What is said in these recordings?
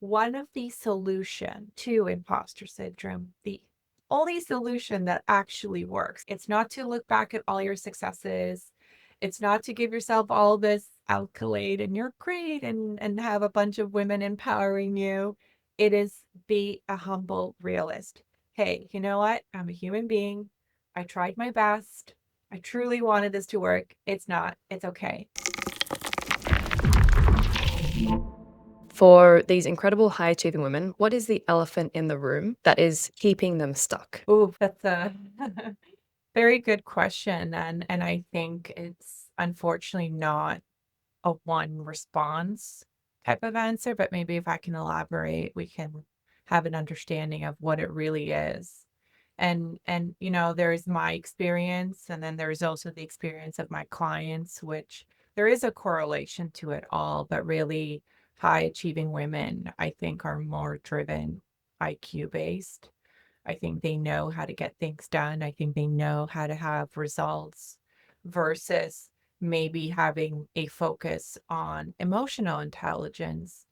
one of the solution to imposter syndrome, the only solution that actually works, it's not to look back at all your successes. It's not to give yourself all this accolade and you're great and have a bunch of women empowering you. It is be a humble realist. Hey, you know what? I'm a human being. I tried my best. I truly wanted this to work. It's not. It's okay. For these incredible high achieving women, what is the elephant in the room that is keeping them stuck? Ooh, that's a very good question. And I think it's unfortunately not a one response type of answer, but maybe if I can elaborate, we can have an understanding of what it really is. And there's my experience, and then there's also the experience of my clients, which there is a correlation to it all, but really high achieving women, I think, are more driven IQ based. I think they know how to get things done. I think they know how to have results versus maybe having a focus on emotional intelligence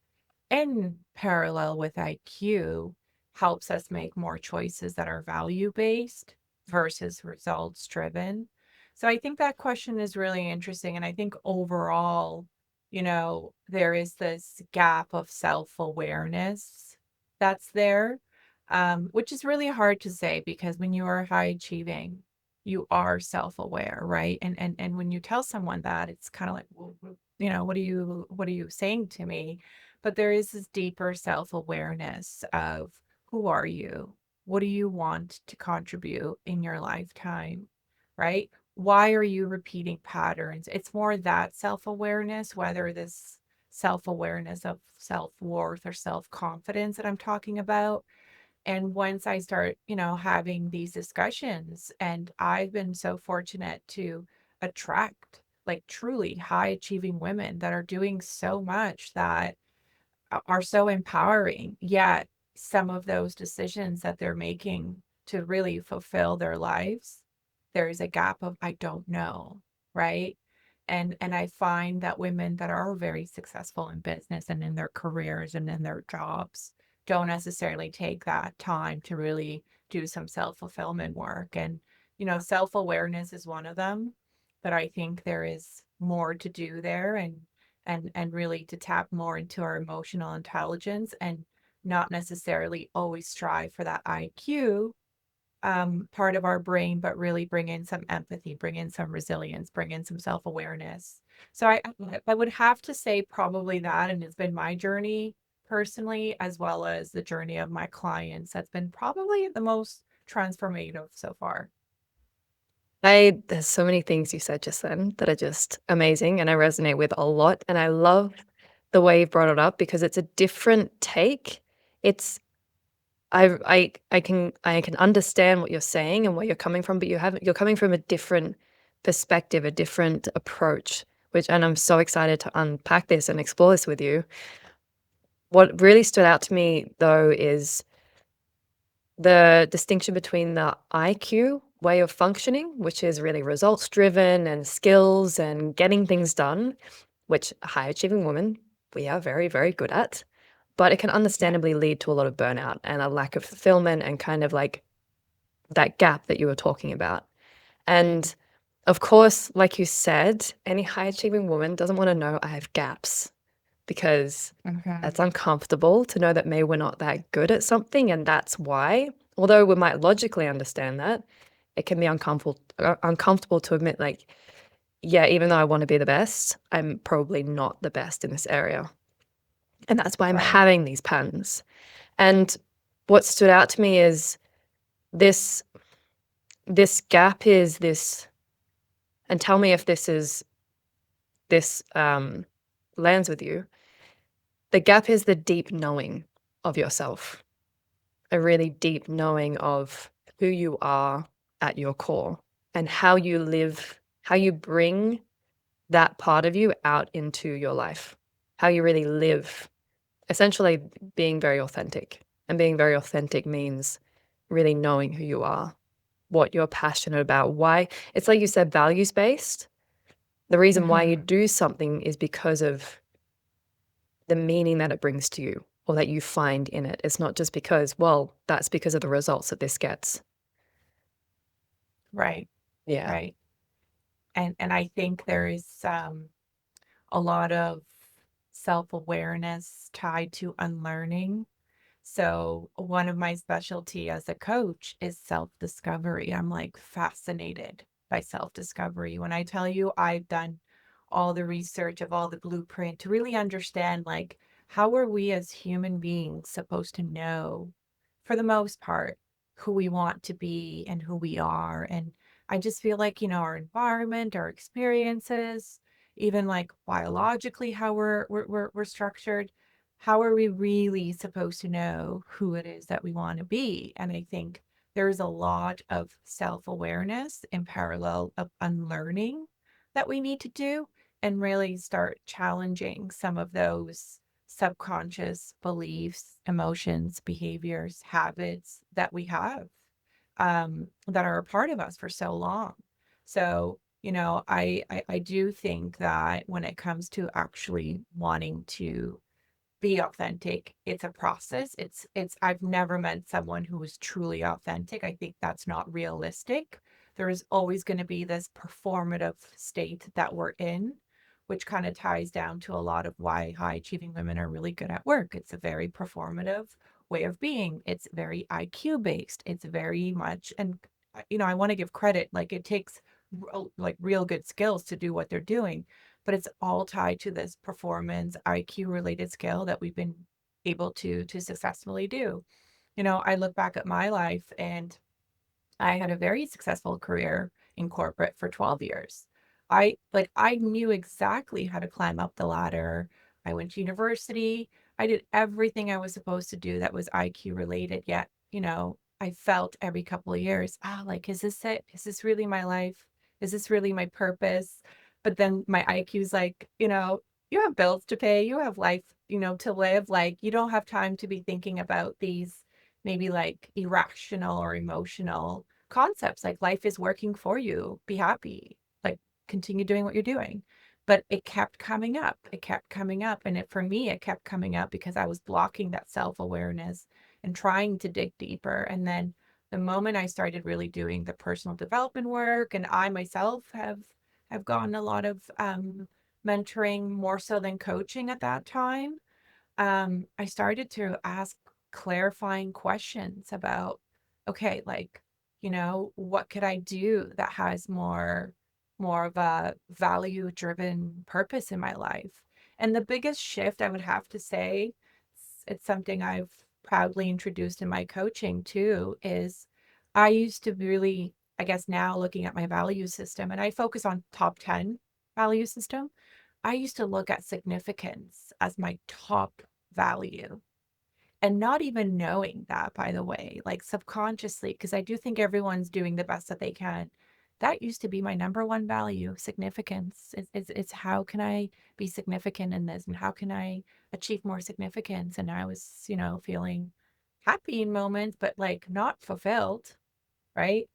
in parallel with IQ helps us make more choices that are value based versus results driven. So I think that question is really interesting. And I think overall, there is this gap of self awareness that's there, which is really hard to say because when you are high achieving, you are self aware, right? And when you tell someone that, it's kind of like, well, what are you saying to me? But there is this deeper self-awareness of who are you? What do you want to contribute in your lifetime? Right? Why are you repeating patterns? It's more that self-awareness, whether this self-awareness of self-worth or self-confidence that I'm talking about. And once I start, having these discussions, and I've been so fortunate to attract like truly high achieving women that are doing so much that are so empowering, yet some of those decisions that they're making to really fulfill their lives, there is a gap of I don't know, right? And I find that women that are very successful in business and in their careers and in their jobs don't necessarily take that time to really do some self-fulfillment work. And, self-awareness is one of them, but I think there is more to do there. And really to tap more into our emotional intelligence and not necessarily always strive for that IQ part of our brain, but really bring in some empathy, bring in some resilience, bring in some self-awareness. So I would have to say probably that, and it's been my journey personally, as well as the journey of my clients. That's been probably the most transformative so far. There's so many things you said just then that are just amazing and I resonate with a lot. And I love the way you've brought it up because it's a different take. It's I can understand what you're saying and where you're coming from, but you're coming from a different perspective, a different approach, and I'm so excited to unpack this and explore this with you. What really stood out to me though is the distinction between the IQ way of functioning, which is really results driven and skills and getting things done, which a high achieving woman, we are very, very good at. But it can Yeah. understandably lead to a lot of burnout and a lack of fulfillment and kind of like that gap that you were talking about. And of course, like you said, any high achieving woman doesn't want to know I have gaps because Okay. that's uncomfortable to know that maybe we're not that good at something. And that's why, although we might logically understand that, it can be uncomfortable to admit, like, yeah, even though I want to be the best, I'm probably not the best in this area. And that's why I'm Right. having these patterns. And what stood out to me is this this gap is this, and tell me if this lands with you. The gap is the deep knowing of yourself, a really deep knowing of who you are at your core and how you live, how you bring that part of you out into your life, how you really live, essentially being very authentic. And being very authentic means really knowing who you are, what you're passionate about, why. It's like you said, values based. The reason why you Hmm. do something is because of the meaning that it brings to you. or that you find in it. It's not just because, well, that's because of the results that this gets. Right. Yeah. Right. And I think there is a lot of self-awareness tied to unlearning. So one of my specialty as a coach is self-discovery. I'm like fascinated by self-discovery. When I tell you I've done all the research of all the blueprint to really understand like how are we as human beings supposed to know for the most part who we want to be and who we are. And I just feel like, our environment, our experiences, even like biologically how we're structured, how are we really supposed to know who it is that we want to be? And I think there's a lot of self-awareness in parallel of unlearning that we need to do and really start challenging some of those subconscious beliefs, emotions, behaviors, habits that we have, that are a part of us for so long. So, I do think that when it comes to actually wanting to be authentic. It's a process. I've never met someone who is truly authentic. I think that's not realistic. There is always going to be this performative state that we're in, which kind of ties down to a lot of why high achieving women are really good at work. It's a very performative way of being. It's very IQ based. It's very much, and I want to give credit. Like it takes like real good skills to do what they're doing, but it's all tied to this performance IQ related skill that we've been able to successfully do. I look back at my life and I had a very successful career in corporate for 12 years. I knew exactly how to climb up the ladder. I went to university. I did everything I was supposed to do that was IQ related, yet, I felt every couple of years, like, is this it? Is this really my life? Is this really my purpose? But then my IQ's like, you have bills to pay, you have life, to live. Like, you don't have time to be thinking about these maybe like irrational or emotional concepts like life is working for you, be happy, like continue doing what you're doing. But it kept coming up, it kept coming up, and for me it kept coming up because I was blocking that self-awareness and trying to dig deeper. And then the moment I started really doing the personal development work, and I myself have gotten a lot of mentoring more so than coaching at that time, I started to ask clarifying questions about, okay, like, what could I do that has more of a value driven purpose in my life? And the biggest shift I would have to say, it's something I've proudly introduced in my coaching too, is I used to really, I guess now looking at my value system, and I focus on top 10 value system. I used to look at significance as my top value and not even knowing that, by the way, like subconsciously, because I do think everyone's doing the best that they can. That used to be my number one value, significance. It's how can I be significant in this and how can I achieve more significance? And I was, feeling happy in moments, but like not fulfilled, right?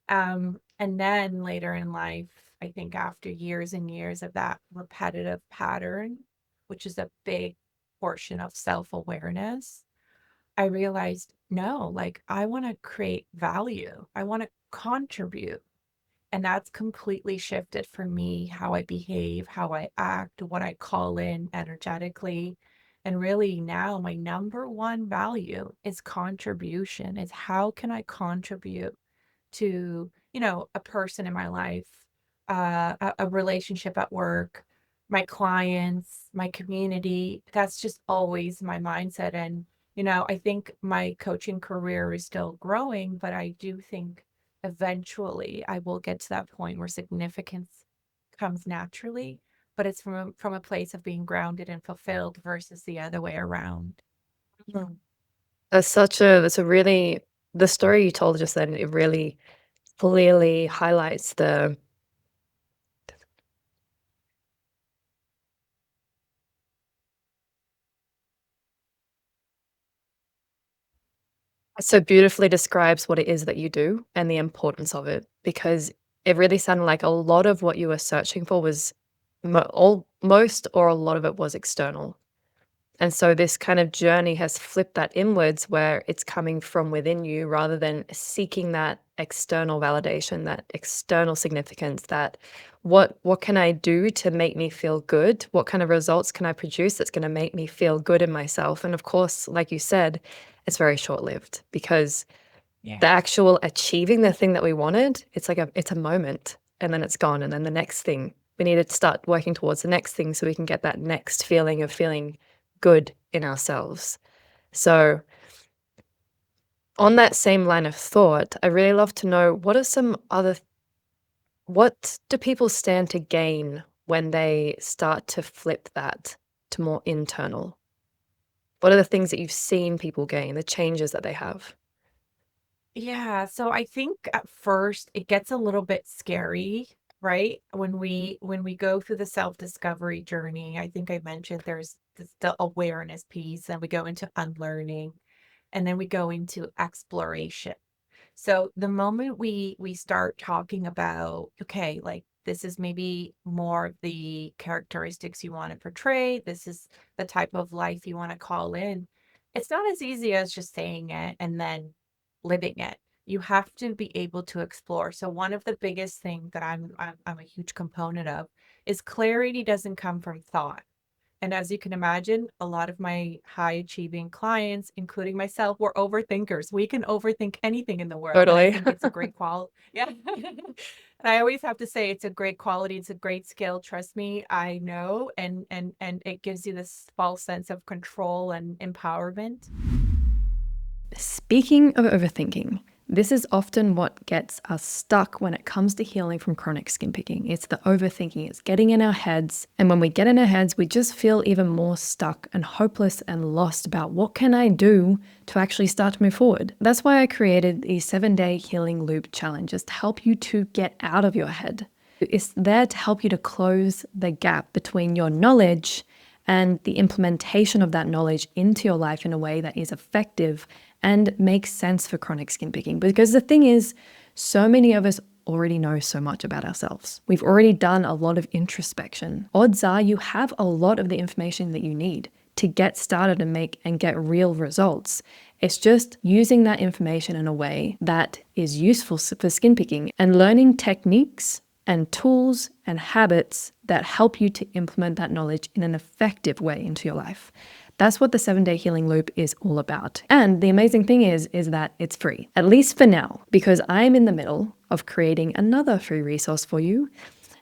And then later in life, I think after years and years of that repetitive pattern, which is a big portion of self-awareness, I realized, no, like I want to create value. I want to contribute. And that's completely shifted for me how I behave, how I act, what I call in energetically. And really now my number one value is contribution. Is how can I contribute to, a person in my life, a relationship at work, my clients, my community. That's just always my mindset. And, I think my coaching career is still growing, but I do think eventually I will get to that point where significance comes naturally, but it's from a place of being grounded and fulfilled versus the other way around. Mm. That's a really the story you told just then, it really clearly highlights the so beautifully describes what it is that you do and the importance of it, because it really sounded like a lot of what you were searching for was most or a lot of it was external. And so this kind of journey has flipped that inwards where it's coming from within you rather than seeking that external validation, that external significance, that what can I do to make me feel good? What kind of results can I produce that's going to make me feel good in myself? And of course, like you said, it's very short-lived because Yeah. the actual achieving the thing that we wanted, it's a moment and then it's gone. And then the next thing, we need to start working towards the next thing so we can get that next feeling of feeling good in ourselves. So, on that same line of thought, I really love to know what do people stand to gain when they start to flip that to more internal? What are the things that you've seen people gain, the changes that they have? Yeah, so I think at first it gets a little bit scary, right? When we go through the self-discovery journey, I think I mentioned there's the awareness piece, and we go into unlearning, and then we go into exploration. So the moment we start talking about, okay, like this is maybe more of the characteristics you want to portray, this is the type of life you want to call in, it's not as easy as just saying it and then living it. You have to be able to explore. So one of the biggest things that I'm a huge component of is clarity doesn't come from thought. And as you can imagine, a lot of my high achieving clients, including myself, were overthinkers. We can overthink anything in the world. And I Totally. think it's a great quality. Yeah. And I always have to say it's a great quality. It's a great skill. Trust me, I know. And it gives you this false sense of control and empowerment. Speaking of overthinking, this is often what gets us stuck when it comes to healing from chronic skin picking. It's the overthinking, it's getting in our heads. And when we get in our heads, we just feel even more stuck and hopeless and lost about what can I do to actually start to move forward. That's why I created the 7-day healing loop challenges to help you to get out of your head. It's there to help you to close the gap between your knowledge and the implementation of that knowledge into your life in a way that is effective and makes sense for chronic skin picking. Because the thing is, so many of us already know so much about ourselves. We've already done a lot of introspection. Odds are you have a lot of the information that you need to get started and get real results. It's just using that information in a way that is useful for skin picking and learning techniques and tools and habits that help you to implement that knowledge in an effective way into your life. That's what the 7-day healing loop is all about. And the amazing thing is that it's free, at least for now, because I'm in the middle of creating another free resource for you.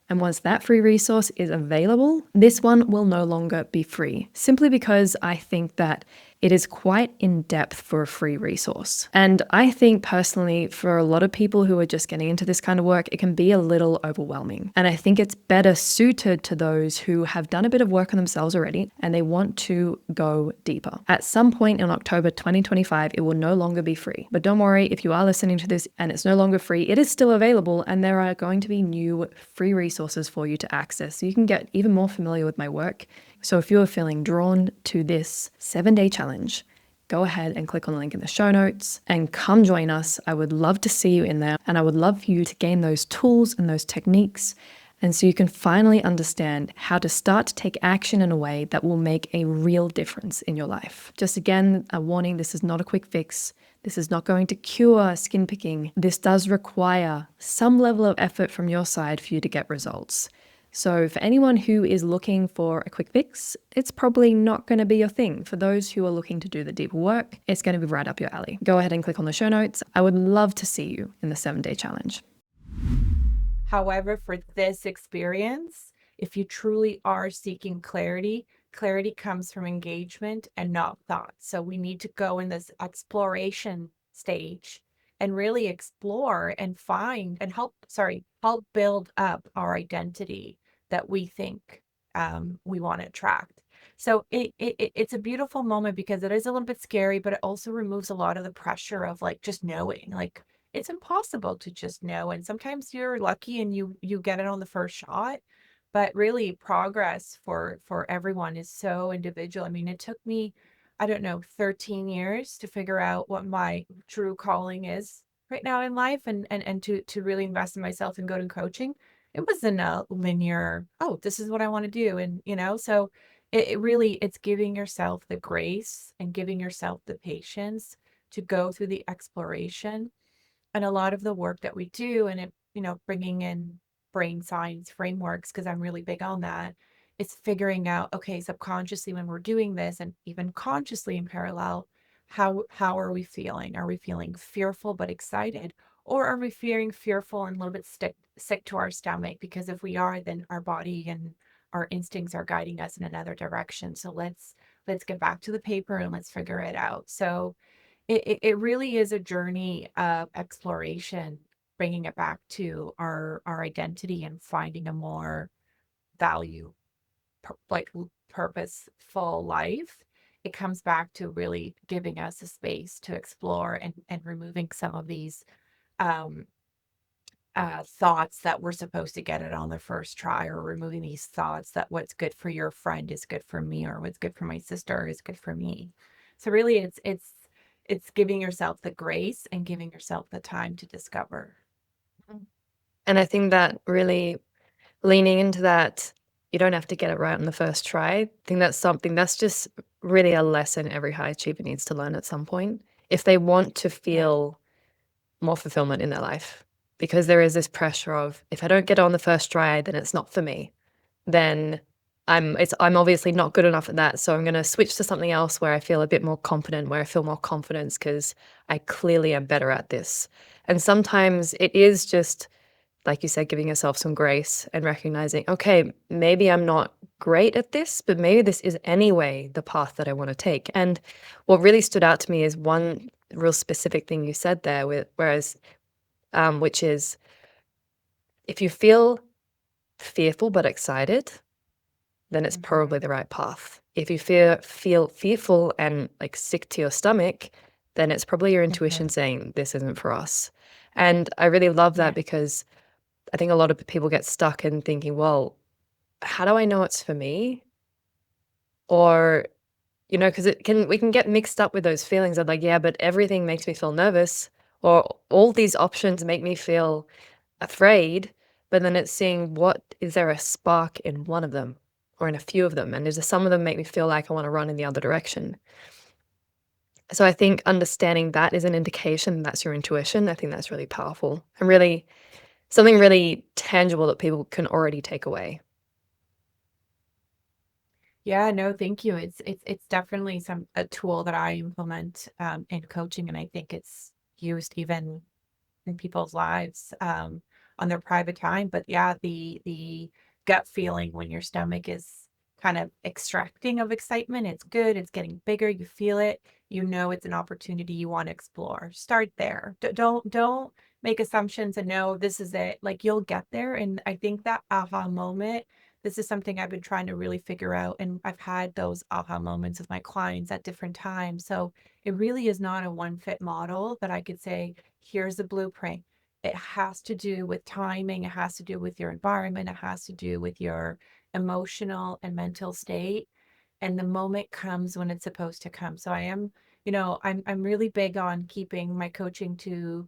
And once that free resource is available, this one will no longer be free, simply because I think that it is quite in depth for a free resource. And I think personally, for a lot of people who are just getting into this kind of work, it can be a little overwhelming. And I think it's better suited to those who have done a bit of work on themselves already and they want to go deeper. At some point in October 2025, it will no longer be free. But don't worry, if you are listening to this and it's no longer free, it is still available and there are going to be new free resources for you to access so you can get even more familiar with my work. So if you are feeling drawn to this 7-day challenge, go ahead and click on the link in the show notes and come join us. I would love to see you in there and I would love for you to gain those tools and those techniques and so you can finally understand how to start to take action in a way that will make a real difference in your life. Just again, a warning, this is not a quick fix. This is not going to cure skin picking. This does require some level of effort from your side for you to get results. So for anyone who is looking for a quick fix, it's probably not going to be your thing. For those who are looking to do the deeper work, it's going to be right up your alley. Go ahead and click on the show notes. I would love to see you in the 7-day challenge. However, for this experience, if you truly are seeking clarity, clarity comes from engagement and not thought. So we need to go in this exploration stage and really explore and find and help build up our identity that we think we want to attract. So it's a beautiful moment because it is a little bit scary, but it also removes a lot of the pressure of like just knowing, like it's impossible to just know. And sometimes you're lucky and you get it on the first shot, but really progress for everyone is so individual. I mean, it took me, I don't know, 13 years to figure out what my true calling is right now in life, and to really invest in myself and go to coaching. It wasn't a linear, oh, this is what I want to do. And so it really, it's giving yourself the grace and giving yourself the patience to go through the exploration. And a lot of the work that we do, and it, bringing in brain science frameworks, because I'm really big on that, it's figuring out, okay, subconsciously when we're doing this, and even consciously in parallel, how are we feeling? Are we feeling fearful but excited? Or are we feeling fearful and a little bit sick to our stomach? Because if we are, then our body and our instincts are guiding us in another direction. So let's get back to the paper and let's figure it out. So it really is a journey of exploration, bringing it back to our identity and finding a more value, purposeful life. It comes back to really giving us a space to explore and removing some of these um, thoughts that we're supposed to get it on the first try, or removing these thoughts that what's good for your friend is good for me, or what's good for my sister is good for me. So really, it's giving yourself the grace and giving yourself the time to discover. Mm. And I think that really leaning into that, you don't have to get it right on the first try. I think that's something that's just really a lesson every high achiever needs to learn at some point if they want to Yeah. feel more fulfillment in their life. Because there is this pressure of if I don't get it on the first try, then it's not for me. Then I'm obviously not good enough at that. So I'm gonna switch to something else where I feel a bit more confident, where I feel more confidence because I clearly am better at this. And sometimes it is just like you said, giving yourself some grace and recognizing, okay, maybe I'm not great at this, but maybe this is anyway the path that I want to take. And what really stood out to me is one real specific thing you said there, which is if you feel fearful but excited, then it's Hmm. probably the right path. If you feel fearful and like sick to your stomach, then it's probably your intuition Hmm. saying this isn't for us. And I really love that Yeah. because I think a lot of people get stuck in thinking, well, how do I know it's for me? Or, because we can get mixed up with those feelings of like, yeah, but everything makes me feel nervous, or all these options make me feel afraid. But then it's seeing what is there a spark in one of them or in a few of them? And is there some of them make me feel like I want to run in the other direction? So I think understanding that is an indication that's your intuition. I think that's really powerful and really something really tangible that people can already take away. Yeah, no, thank you. It's definitely a tool that I implement in coaching, and I think it's used even in people's lives on their private time. But yeah, the gut feeling when your stomach is kind of extracting of excitement, it's good, it's getting bigger, you feel it, it's an opportunity you want to explore. Start there. Don't make assumptions and know this is it. Like you'll get there. And I think that aha moment, this is something I've been trying to really figure out. And I've had those aha moments with my clients at different times. So it really is not a one fit model that I could say, here's a blueprint. It has to do with timing, it has to do with your environment, it has to do with your emotional and mental state. And the moment comes when it's supposed to come. So I am, I'm really big on keeping my coaching to,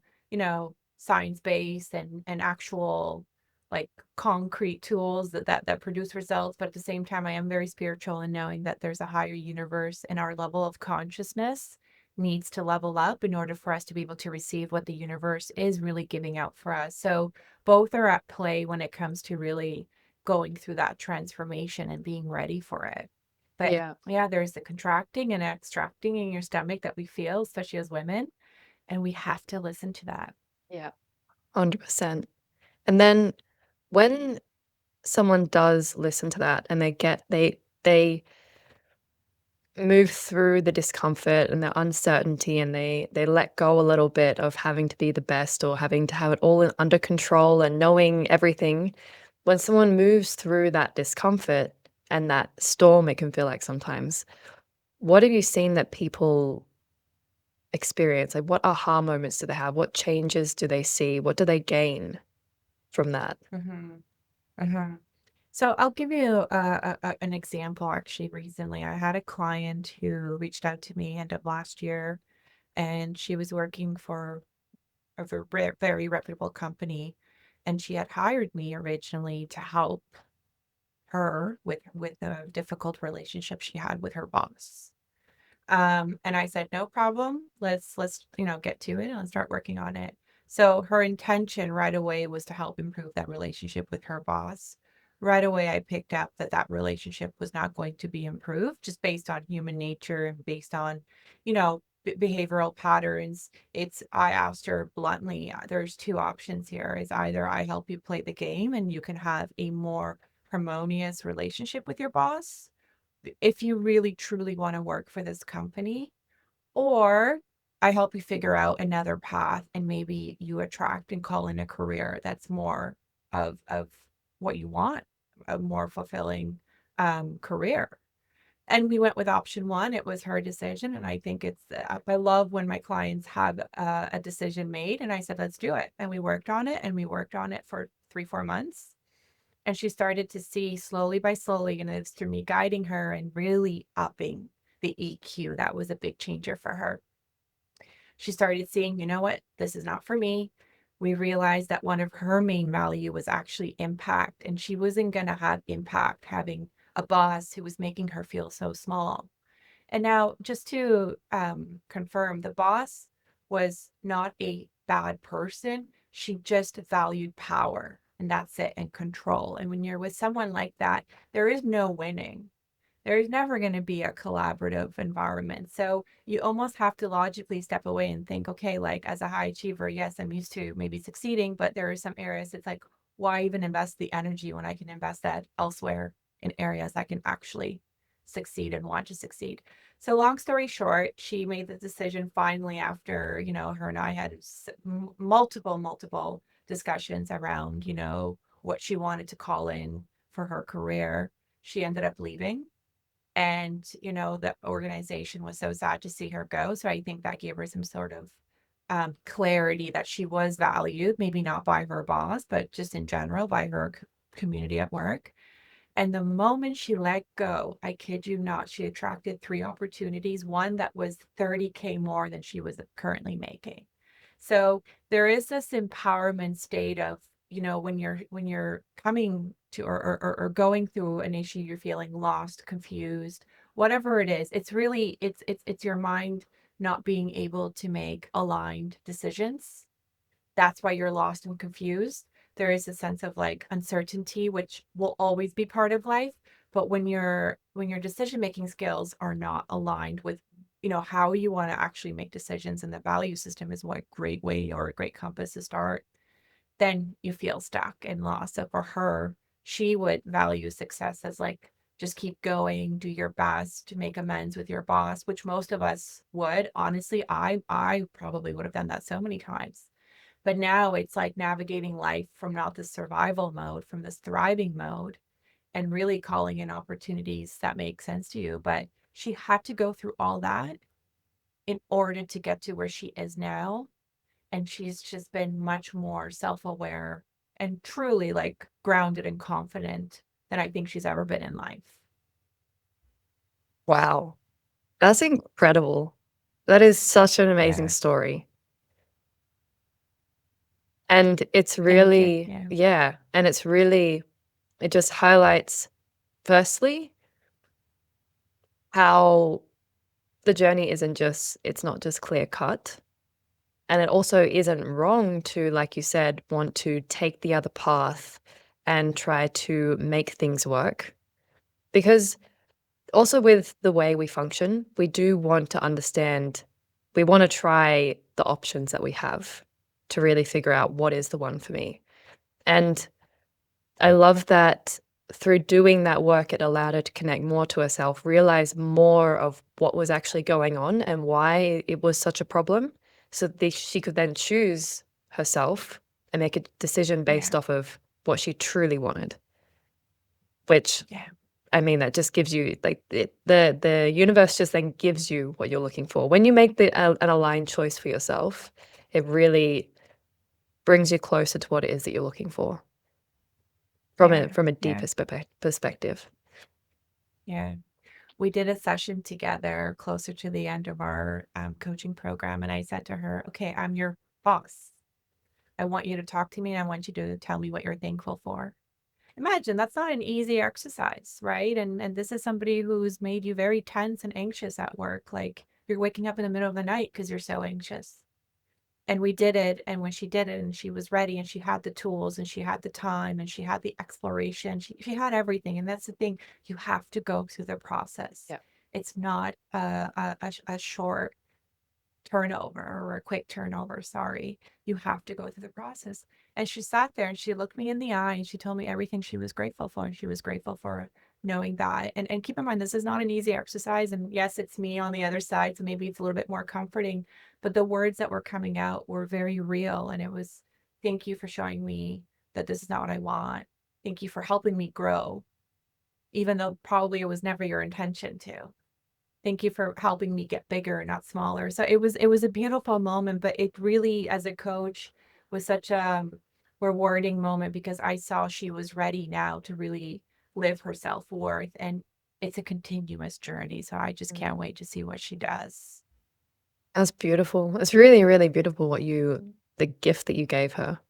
science based and actual like concrete tools that produce results. But at the same time, I am very spiritual in knowing that there's a higher universe, and our level of consciousness needs to level up in order for us to be able to receive what the universe is really giving out for us. So both are at play when it comes to really going through that transformation and being ready for it. But Yeah. yeah, there's the contracting and extracting in your stomach that we feel, especially as women, and we have to listen to that. Yeah. 100%. And then when someone does listen to that and they move through the discomfort and the uncertainty and they let go a little bit of having to be the best or having to have it all under control and knowing everything. When someone moves through that discomfort and that storm it can feel like sometimes, what have you seen that people experience? Like what aha moments do they have? What changes do they see? What do they gain from that? Hmm. Hmm. So I'll give you an example. Actually, recently, I had a client who reached out to me end of last year, and she was working for a very reputable company, and she had hired me originally to help her with a difficult relationship she had with her boss. And I said, no problem. Let's, get to it and start working on it. So her intention right away was to help improve that relationship with her boss. Right away, I picked up that that relationship was not going to be improved just based on human nature and based on, behavioral patterns. I asked her bluntly, there's two options here is either I help you play the game and you can have a more harmonious relationship with your boss if you really truly want to work for this company, or I help you figure out another path and maybe you attract and call in a career that's more of what you want, a more fulfilling career. And we went with option one. It was her decision. And I think I love when my clients have a decision made. And I said, let's do it. And we worked on it and we worked on it for 3, 4 months. And she started to see slowly by slowly, and it's through me guiding her and really upping the EQ. That was a big changer for her. She started seeing, you know what, this is not for me. We realized that one of her main value was actually impact, and she wasn't going to have impact having a boss who was making her feel so small. And now, just to confirm, the boss was not a bad person. She just valued power, and that's it, and control. And when you're with someone like that, there is no winning. There's never going to be a collaborative environment. So you almost have to logically step away and think, okay, like as a high achiever, yes, I'm used to maybe succeeding, but there are some areas it's like, why even invest the energy when I can invest that elsewhere in areas I can actually succeed and want to succeed. So long story short, she made the decision finally after, her and I had multiple discussions around, what she wanted to call in for her career. She ended up leaving, and the organization was so sad to see her go, so I think that gave her some sort of clarity that she was valued, maybe not by her boss but just in general by her community at work. And the moment she let go, I kid you not, she attracted 3 opportunities, one that was 30K more than she was currently making. So there is this empowerment state of, when you're coming to or going through an issue, you're feeling lost, confused, whatever it is, it's really it's your mind not being able to make aligned decisions. That's why you're lost and confused. There is a sense of like uncertainty, which will always be part of life. But when your decision making skills are not aligned with, how you want to actually make decisions, and the value system is what great way or a great compass to start, then you feel stuck and lost. So for her, she would value success as like, just keep going, do your best to make amends with your boss, which most of us would. Honestly, I probably would have done that so many times. But now it's like navigating life from not this survival mode, from this thriving mode, and really calling in opportunities that make sense to you. But she had to go through all that in order to get to where she is now. And she's just been much more self aware and truly like grounded and confident than I think she's ever been in life. Wow, that's incredible. That is such an amazing Yeah. story. And it's Thank you. really, Yeah. yeah, and it's really, it just highlights, firstly, how the journey isn't just, it's not just clear cut. And it also isn't wrong to, like you said, want to take the other path and try to make things work. Because also with the way we function, we do want to understand, we want to try the options that we have to really figure out what is the one for me. And I love that through doing that work, it allowed her to connect more to herself, realize more of what was actually going on and why it was such a problem, so that she could then choose herself and make a decision based Yeah. off of what she truly wanted. Which, Yeah. I mean, that just gives you like the universe just then gives you what you're looking for. When you make an aligned choice for yourself, it really brings you closer to what it is that you're looking for Yeah. from a Yeah. deeper perspective. Yeah. We did a session together closer to the end of our coaching program. And I said to her, okay, I'm your boss. I want you to talk to me and I want you to tell me what you're thankful for. imagine that's not an easy exercise, right? And this is somebody who's made you very tense and anxious at work. Like you're waking up in the middle of the night because you're so anxious. And we did it. And when she did it and she was ready and she had the tools and she had the time and she had the exploration, she had everything. And that's the thing, you have to go through the process. Yeah. It's not a short turnover or a quick turnover, sorry. You have to go through the process. And she sat there and she looked me in the eye and she told me everything she was grateful for. And she was grateful for knowing that. And keep in mind, this is not an easy exercise. And yes, it's me on the other side. So maybe it's a little bit more comforting. But the words that were coming out were very real. And it was, thank you for showing me that this is not what I want. Thank you for helping me grow, even though probably it was never your intention to. Thank you for helping me get bigger, not smaller. So it was a beautiful moment, but it really, as a coach, was such a rewarding moment because I saw she was ready now to really live her self-worth. And it's a continuous journey. So I just Mm. can't wait to see what she does. That's beautiful. It's really, really beautiful the gift that you gave her.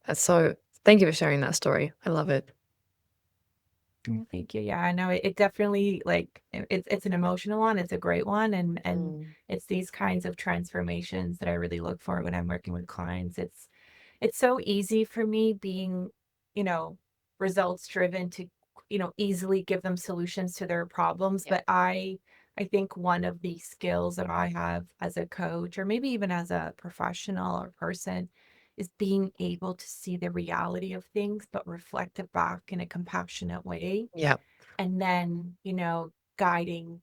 That's so, thank you for sharing that story. I love it. Thank you. Yeah, I know it definitely like it's an emotional one. It's a great one, and Mm. it's these kinds of transformations that I really look for when I'm working with clients. It's so easy for me being, you know, results driven to, easily give them solutions to their problems. Yeah. But I think one of the skills that I have as a coach, or maybe even as a professional or person, is being able to see the reality of things, but reflect it back in a compassionate way. Yeah. And then, guiding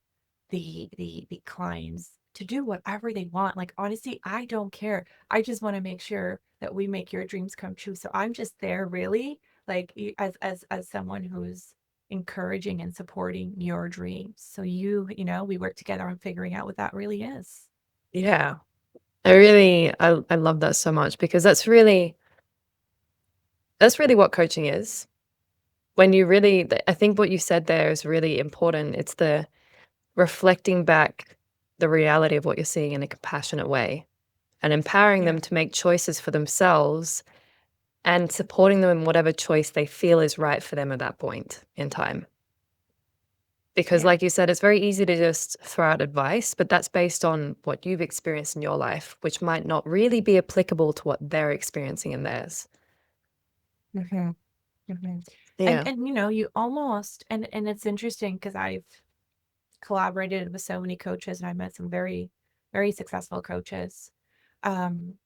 the clients to do whatever they want. Like honestly, I don't care. I just want to make sure that we make your dreams come true. So I'm just there really like as someone who's encouraging and supporting your dreams. So we work together on figuring out what that really is. Yeah. I love that so much because that's really what coaching is. When you really I think what you said there is really important. It's the reflecting back the reality of what you're seeing in a compassionate way and empowering Yeah. them to make choices for themselves and supporting them in whatever choice they feel is right for them at that point in time. Because, Yeah. like you said, it's very easy to just throw out advice, but that's based on what you've experienced in your life, which might not really be applicable to what they're experiencing in theirs. hmm hmm And Yeah. you almost and it's interesting because I've collaborated with so many coaches and I've met some very, very successful coaches. Um,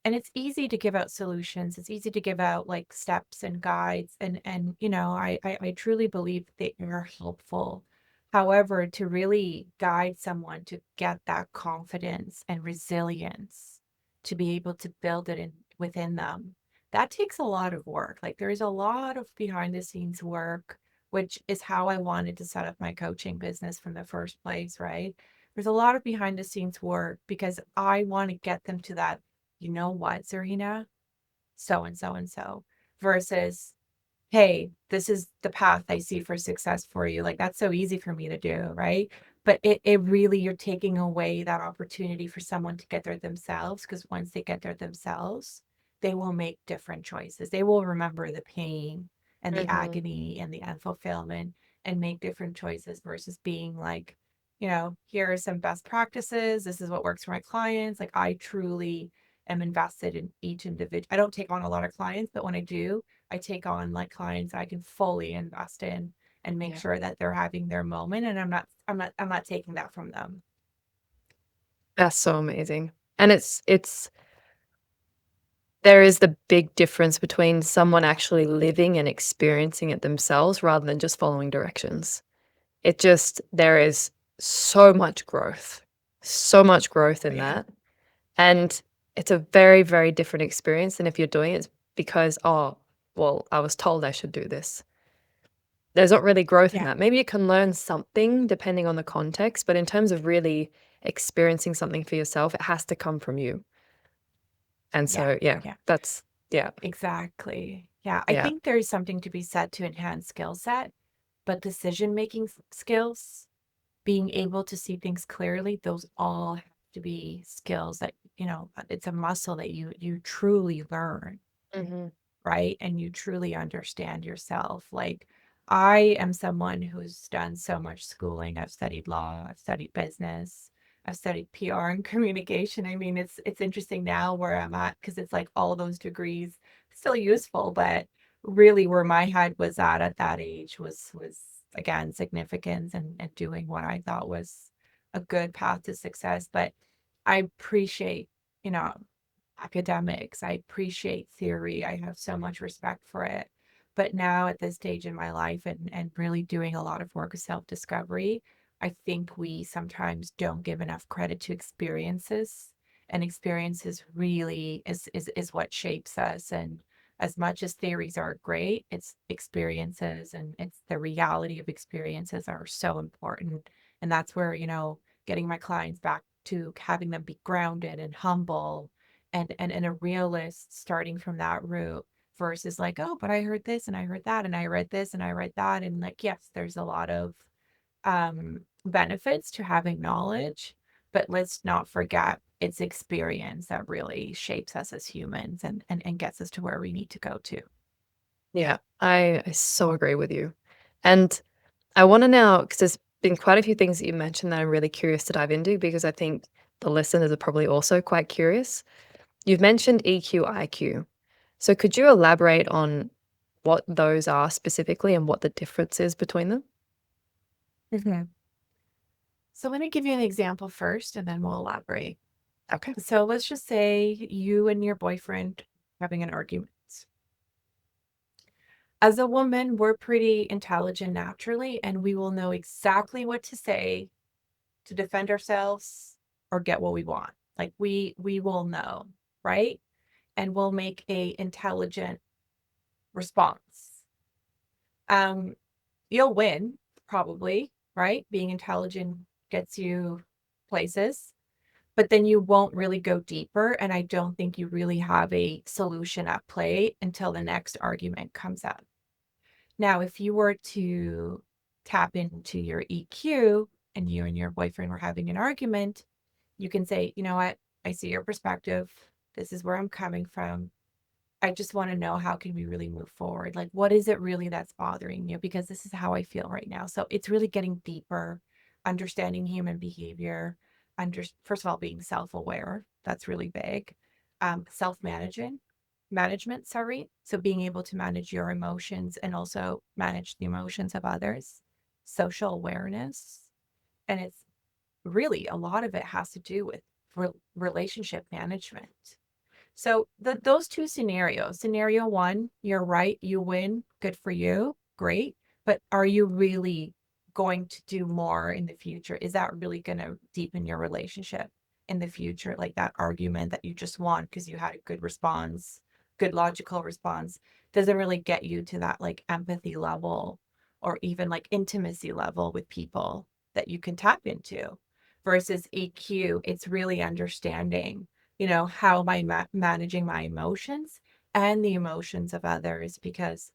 and it's easy to give out solutions. It's easy to give out like steps and guides. And I truly believe that they are helpful. However, to really guide someone to get that confidence and resilience to be able to build it in within them, that takes a lot of work. Like there's a lot of behind the scenes work, which is how I wanted to set up my coaching business from the first place, right? There's a lot of behind the scenes work because I want to get them to that, you know what, Zerina? So and so and so versus, hey, this is the path I see for success for you. Like that's so easy for me to do, right? But it really, you're taking away that opportunity for someone to get there themselves. Because once they get there themselves, they will make different choices. They will remember the pain and the Hmm. agony and the unfulfillment and make different choices versus being like, here are some best practices. This is what works for my clients. Like I truly am invested in each individual. I don't take on a lot of clients, but when I do, I take on like clients I can fully invest in and make Yeah. sure that they're having their moment and I'm not taking that from them. That's so amazing. And there is the big difference between someone actually living and experiencing it themselves rather than just following directions. There is so much growth Oh in yeah. that. And it's a very, very different experience than if you're doing it because, oh, well, I was told I should do this. There's not really growth in Yeah. that. Maybe you can learn something depending on the context, but in terms of really experiencing something for yourself, it has to come from you. And Yeah. so, yeah, Yeah. yeah, Exactly. Yeah. I yeah. think there's something to be said to enhance skill set, but decision making skills, being able to see things clearly, those all have to be skills that, it's a muscle that you truly learn. Mhm. right? And you truly understand yourself. Like, I am someone who's done so much schooling. I've studied law, I've studied business, I've studied PR and communication. I mean, it's interesting now where I'm at because it's like all those degrees still useful, but really where my head was at that age was again significance and doing what I thought was a good path to success. But I appreciate, you know, academics. I appreciate theory. I have so much respect for it. But now at this stage in my life and really doing a lot of work of self-discovery, I think we sometimes don't give enough credit to experiences. And experiences really is what shapes us. And as much as theories are great, it's experiences and it's the reality of experiences are so important. And that's where, getting my clients back to having them be grounded and humble and a realist starting from that route versus like, oh, but I heard this and I heard that and I read this and I read that. And like, yes, there's a lot of benefits to having knowledge, but let's not forget it's experience that really shapes us as humans and gets us to where we need to go to. Yeah, I so agree with you. And I want to now, because there's been quite a few things that you mentioned that I'm really curious to dive into because I think the listeners are probably also quite curious. You've mentioned EQ, IQ. So could you elaborate on what those are specifically and what the difference is between them? Mhm. So let me give you an example first and then we'll elaborate. Okay. So let's just say you and your boyfriend having an argument. As a woman, we're pretty intelligent naturally, and we will know exactly what to say to defend ourselves or get what we want. Like we will know, right? And we'll make a intelligent response. Um, you'll win probably, right? Being intelligent gets you places, but then you won't really go deeper. And I don't think you really have a solution at play until the next argument comes up. Now, if you were to tap into your EQ and you and your boyfriend were having an argument, you can say, you know what? I see your perspective. This is where I'm coming from. I just want to know how can we really move forward? Like, what is it really that's bothering you? Because this is how I feel right now. So it's really getting deeper, understanding human behavior, first of all, being self-aware. That's really big. Self-managing, management, sorry. So being able to manage your emotions and also manage the emotions of others, social awareness. And it's really a lot of it has to do with relationship management. So those two scenarios, scenario one, you're right, you win, good for you, great. But are you really going to do more in the future? Is that really going to deepen your relationship in the future? Like that argument that you just won because you had a good response, good logical response, doesn't really get you to that like empathy level or even like intimacy level with people that you can tap into. Versus EQ, it's really understanding, how am I managing my emotions and the emotions of others? Because,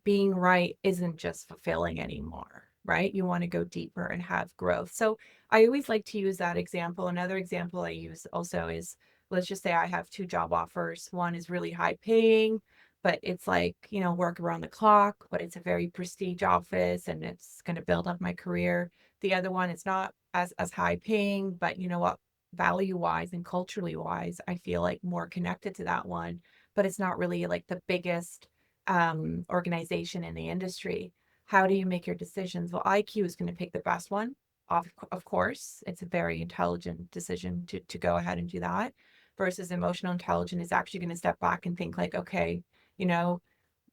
being right isn't just fulfilling anymore, right? You want to go deeper and have growth. So I always like to use that example. Another example I use also is, let's just say I have two job offers. One is really high paying, but it's like, work around the clock, but it's a very prestige office and it's going to build up my career. The other one is not as high paying, but you know what? Value wise and culturally wise, I feel like more connected to that one, but it's not really like the biggest organization in the industry. How do you make your decisions? Well, IQ is going to pick the best one. Of course, it's a very intelligent decision to go ahead and do that. Versus emotional intelligence is actually going to step back and think like, okay, you know,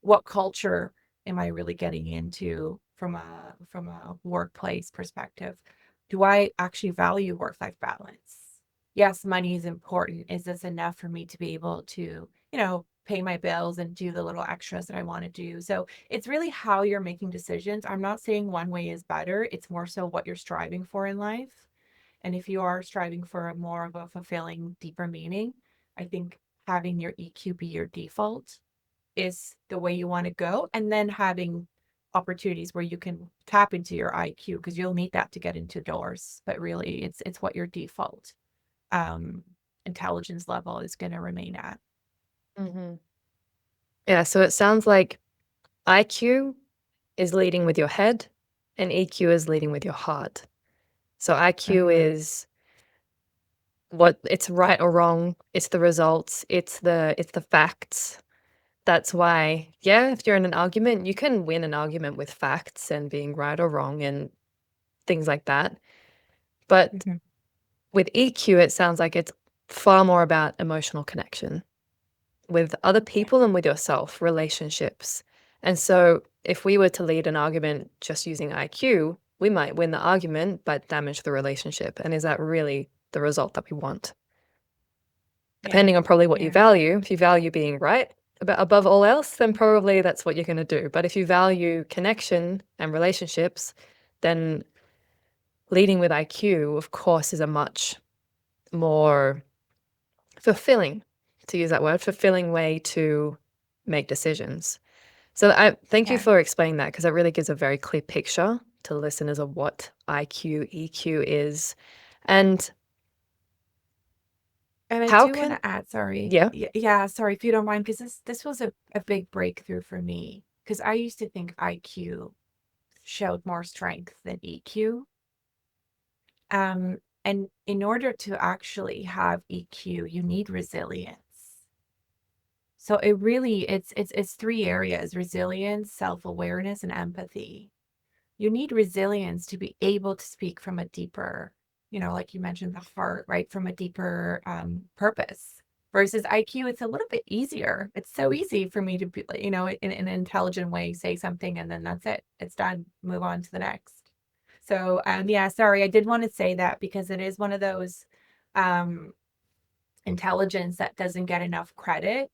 what culture am I really getting into from a workplace perspective? Do I actually value work-life balance? Yes, money is important. Is this enough for me to be able to, pay my bills and do the little extras that I want to do? So it's really how you're making decisions. I'm not saying one way is better. It's more so what you're striving for in life. And if you are striving for a more of a fulfilling, deeper meaning, I think having your EQ be your default is the way you want to go. And then having opportunities where you can tap into your IQ because you'll need that to get into doors. But really it's what your default um intelligence level is going to remain at. Mhm. Yeah, so it sounds like IQ is leading with your head and EQ is leading with your heart. So IQ Mhm. is what it's right or wrong, it's the results, it's the facts. That's why, yeah, if you're in an argument, you can win an argument with facts and being right or wrong and things like that. But Mhm. with EQ, it sounds like it's far more about emotional connection with other Yeah. people and with yourself, relationships. And so, if we were to lead an argument just using IQ, we might win the argument but damage the relationship. And is that really the result that we want? Yeah. Depending on probably what you Yeah. value. If you value being right about above all else, then probably that's what you're going to do. But if you value connection and relationships, then leading with IQ, of course, is a much more fulfilling, to use that word, fulfilling way to make decisions. So I thank you Yeah. for explaining that because it really gives a very clear picture to listeners of what IQ, EQ is. And And I how do want can, to add, sorry. yeah. Yeah, sorry if you don't mind, because this was a big breakthrough for me. Because I used to think IQ showed more strength than EQ. And in order to actually have EQ, you need resilience. So it really it's three areas: resilience, self-awareness, and empathy. You need resilience to be able to speak from a deeper, like you mentioned, the heart, right? From a deeper purpose. Versus IQ, it's a little bit easier. It's so easy for me to be, in an intelligent way, say something and then that's it. It's done. Move on to the next. So, yeah, sorry, I did want to say that because it is one of those um, intelligence that doesn't get enough credit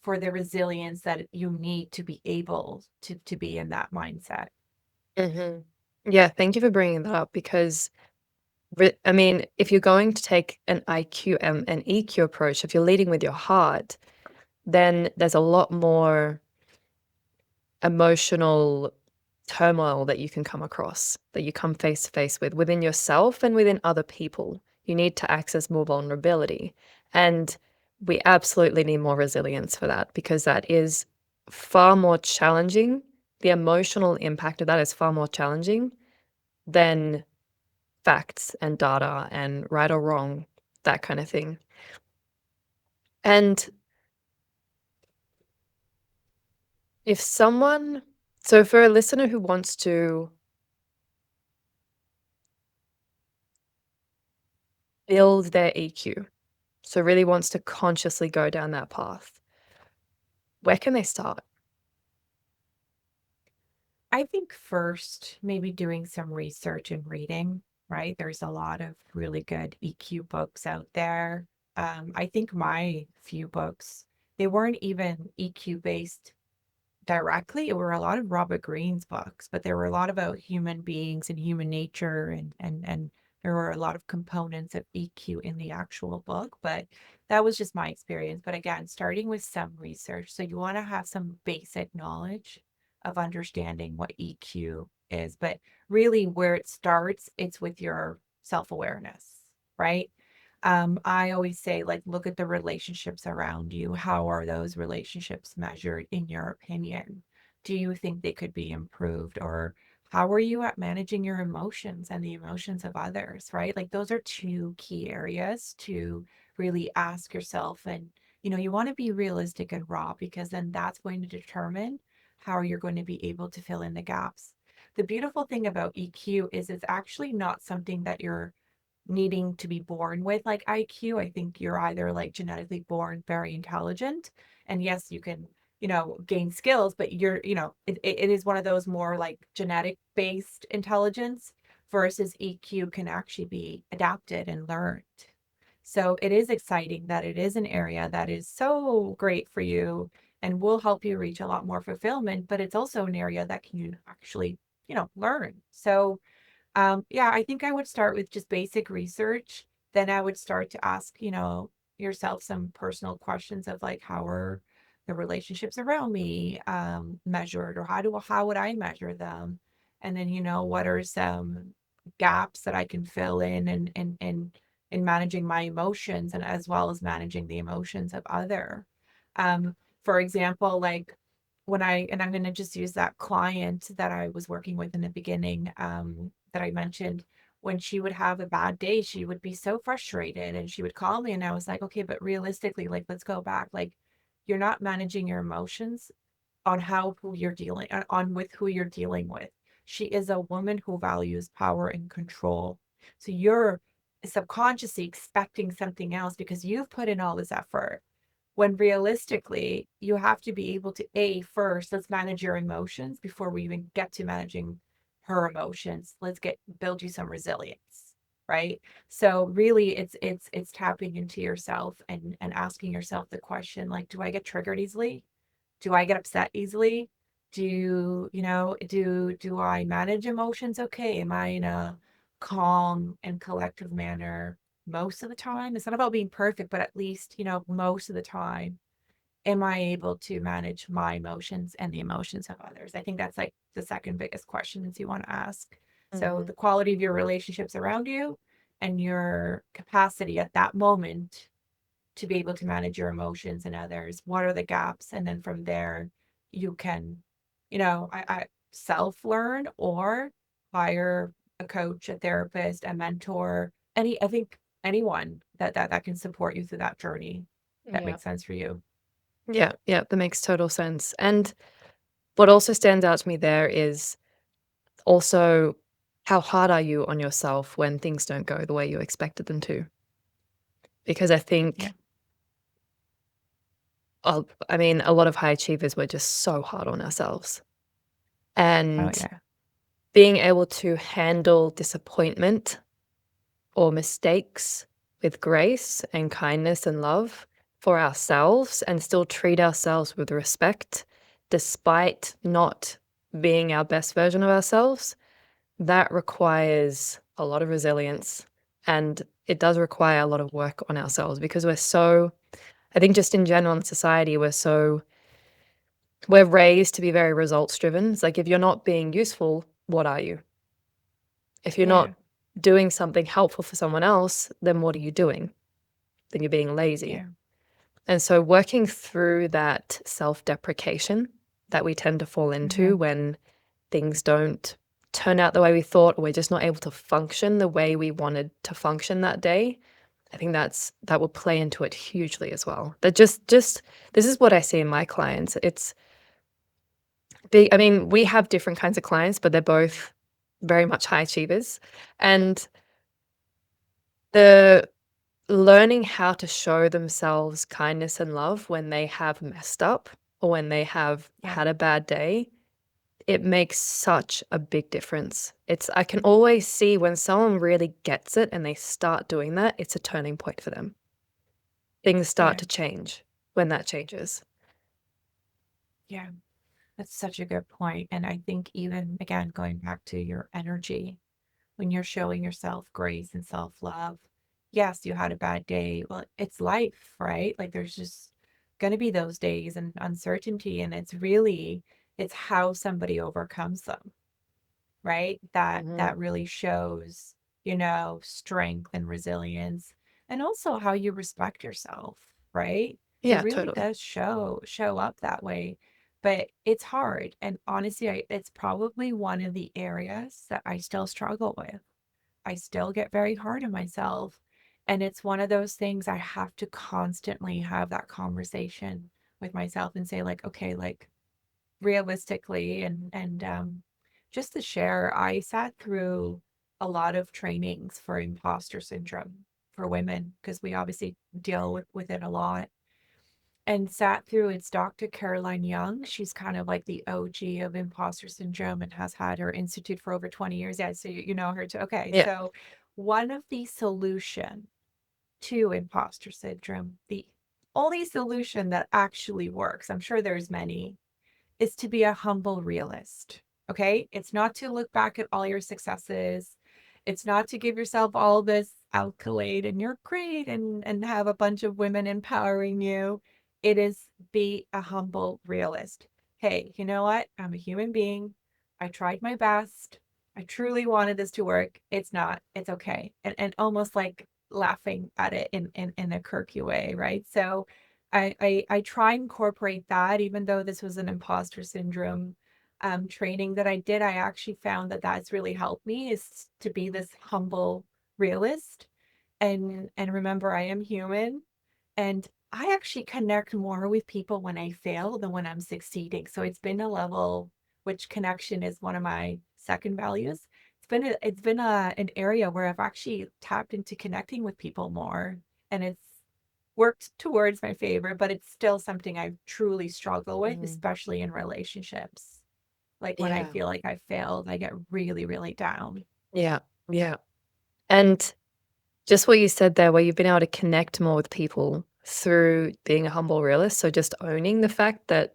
for the resilience that you need to be able to be in that mindset. Hmm. Yeah, thank you for bringing that up because I mean, if you're going to take an IQ and an EQ approach, if you're leading with your heart, then there's a lot more emotional turmoil that you can come across, that you come face to face with within yourself and within other people. You need to access more vulnerability. And we absolutely need more resilience for that because that is far more challenging. The emotional impact of that is far more challenging than facts and data and right or wrong, that kind of thing. And if someone, so for a listener who wants to build their EQ, so really wants to consciously go down that path, where can they start? I think first, maybe doing some research and reading, right? There's a lot of really good EQ books out there. I think my few books, they weren't even EQ based directly. It were a lot of Robert Greene's books, but there were a lot about human beings and human nature and there were a lot of components of EQ in the actual book, but that was just my experience. But again, starting with some research. So you want to have some basic knowledge of understanding what EQ is, but really where it starts, it's with your self-awareness, right? I always say, like, look at the relationships around you. How are those relationships measured in your opinion? Do you think they could be improved? Or how are you at managing your emotions and the emotions of others, right? Like, those are two key areas to really ask yourself. And, you want to be realistic and raw because then that's going to determine how you're going to be able to fill in the gaps. The beautiful thing about EQ is it's actually not something that you're needing to be born with like IQ. I think you're either like genetically born very intelligent, and yes, you can, gain skills, but it is one of those more like genetic based intelligence versus EQ can actually be adapted and learned. So it is exciting that it is an area that is so great for you and will help you reach a lot more fulfillment, but it's also an area that can you actually, learn. So yeah, I think I would start with just basic research. Then I would start to ask, yourself some personal questions of like, how are the relationships around me measured, or how would I measure them? And then, what are some gaps that I can fill in managing my emotions and as well as managing the emotions of other. for example, like and I'm going to just use that client that I was working with in the beginning, that I mentioned, when she would have a bad day, she would be so frustrated and she would call me. And I was like, okay, but realistically, like, let's go back. Like, you're not managing your emotions on how who you're dealing on with who you're dealing with. She is a woman who values power and control. So you're subconsciously expecting something else because you've put in all this effort. When realistically, you have to be able to first, let's manage your emotions before we even get to managing her emotions. Let's get build you some resilience, right? So really it's tapping into yourself and asking yourself the question, like, do I get triggered easily? Do I get upset easily? Do I manage emotions okay? Am I in a calm and collective manner most of the time? It's not about being perfect, but at least, most of the time, am I able to manage my emotions and the emotions of others? I think that's like the second biggest questions you want to ask. So Mhm. the quality of your relationships around you and your capacity at that moment to be able to manage your emotions and others. What are the gaps? And then from there, you can, I self learn or hire a coach, a therapist, a mentor, I think anyone that can support you through that journey. That Yeah. makes sense for you. Yeah, yeah, that makes total sense. And what also stands out to me there is also how hard are you on yourself when things don't go the way you expected them to? Because I Yeah. think, I mean, a lot of high achievers were just so hard on ourselves. Oh And yeah. being able to handle disappointment or mistakes with grace and kindness and love for ourselves and still treat ourselves with respect despite not being our best version of ourselves, that requires a lot of resilience. And it does require a lot of work on ourselves because I think just in general in society, we're raised to be very results driven. It's like if you're not being useful, what are you? If you're Yeah. not doing something helpful for someone else, then what are you doing? Then you're being lazy. Yeah. And so working through that self-deprecation that we tend to fall into Hmm. when things don't turn out the way we thought, or we're just not able to function the way we wanted to function that day, I think that will play into it hugely as well. That just this is what I see in my clients. It's big. I mean, we have different kinds of clients, but they're both very much high achievers. And the learning how to show themselves kindness and love when they have messed up or when they have Yeah. had a bad day, it makes such a big difference. I can always see when someone really gets it and they start doing that, it's a turning point for them. Things start Yeah. to change when that changes. Yeah. That's such a good point. And I think even again, going back to your energy, when you're showing yourself grace and self love. Yes, you had a bad day. Well, it's life, right? Like there's just going to be those days and uncertainty. And it's how somebody overcomes them, right? That Mhm. really shows, strength and resilience and also how you respect yourself, right? It Yeah, really totally. does show up that way. But it's hard. And honestly, it's probably one of the areas that I still struggle with. I still get very hard on myself. And it's one of those things I have to constantly have that conversation with myself and say, like, okay, like realistically, and just to share, I sat through a lot of trainings for imposter syndrome for women because we obviously deal with it a lot. And sat through it's Dr. Caroline Young. She's kind of like the OG of imposter syndrome and has had her institute for over 20 years. Yeah, so you know her too. Okay, Yeah. so one of the solution to imposter syndrome, the only solution that actually works, I'm sure there's many, is to be a humble realist. Okay. It's not to look back at all your successes. It's not to give yourself all this accolade and you're great and have a bunch of women empowering you. It is be a humble realist. Hey, you know what? I'm a human being. I tried my best. I truly wanted this to work. It's not. It's okay. And almost like laughing at it in a quirky way, right? So I try and incorporate that, even though this was an imposter syndrome training that I did. I actually found that that's really helped me is to be this humble realist and remember I am human and I actually connect more with people when I fail than when I'm succeeding. So it's been a level which connection is one of my second values. It's been an area where I've actually tapped into connecting with people more and it's worked towards my favor, but it's still something I truly struggle with, Mm. especially in relationships. Like when I Yeah. feel like I failed, I get really, really down. Yeah. Yeah. And just what you said there, where you've been able to connect more with people through being a humble realist. So just owning the fact that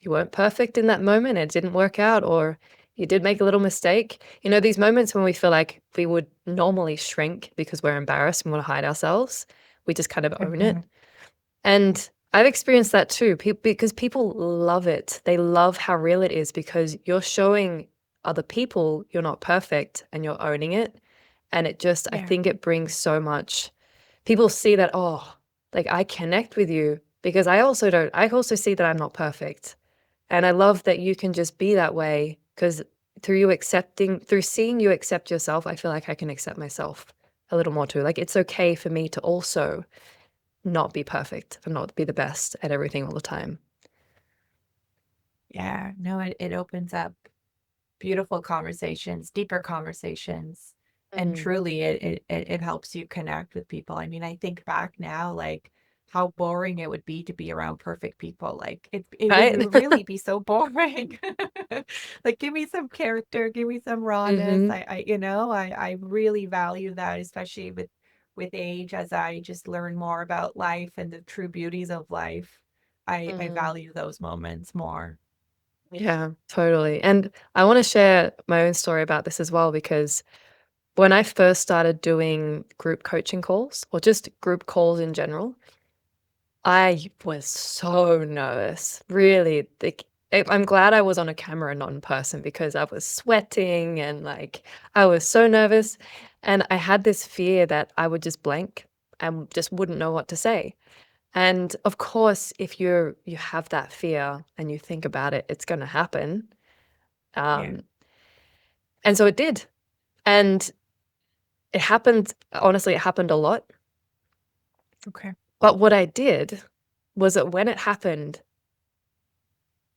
you weren't perfect in that moment, it didn't work out, or you did make a little mistake. You know, these moments when we feel like we would normally shrink because we're embarrassed and want to hide ourselves, we just kind of own it. Mhm. And I've experienced that too, because people love it. They love how real it is because you're showing other people you're not perfect and you're owning it. And it just, I Yeah. think it brings so much. People see that, oh, like I connect with you because I also see that I'm not perfect. And I love that you can just be that way because through seeing you accept yourself, I feel like I can accept myself a little more too. Like it's okay for me to also not be perfect and not be the best at everything all the time. Yeah. No, it opens up beautiful conversations, deeper conversations. And Mm. truly it helps you connect with people. I mean, I think back now, like how boring it would be to be around perfect people. Like it Right? would really be so boring. Like give me some character, give me some rawness. Mhm. I really value that, especially with age as I just learn more about life and the true beauties of life. I Mhm. value those moments more. Yeah, totally. And I want to share my own story about this as well because when I first started doing group coaching calls or just group calls in general, I was so nervous. Really, I'm glad I was on a camera and not in person because I was sweating and like I was so nervous and I had this fear that I would just blank and just wouldn't know what to say. And of course, if you have that fear and you think about it, it's going to happen. Yeah. Um, and so it did. And it happened, honestly, it happened a lot. Okay. But what I did was that when it happened,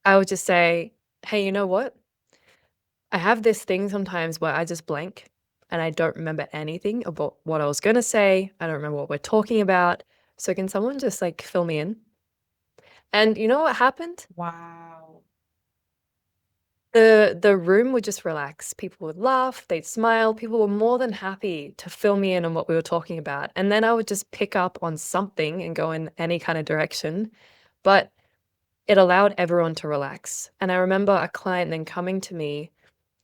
I would just say, hey, you know what? I have this thing sometimes where I just blank and I don't remember anything about what I was going to say. I don't remember what we're talking about. So can someone just like fill me in? And you know what happened? Wow. The room would just relax. People would laugh, they'd smile. People were more than happy to fill me in on what we were talking about. And then I would just pick up on something and go in any kind of direction. But it allowed everyone to relax. And I remember a client then coming to me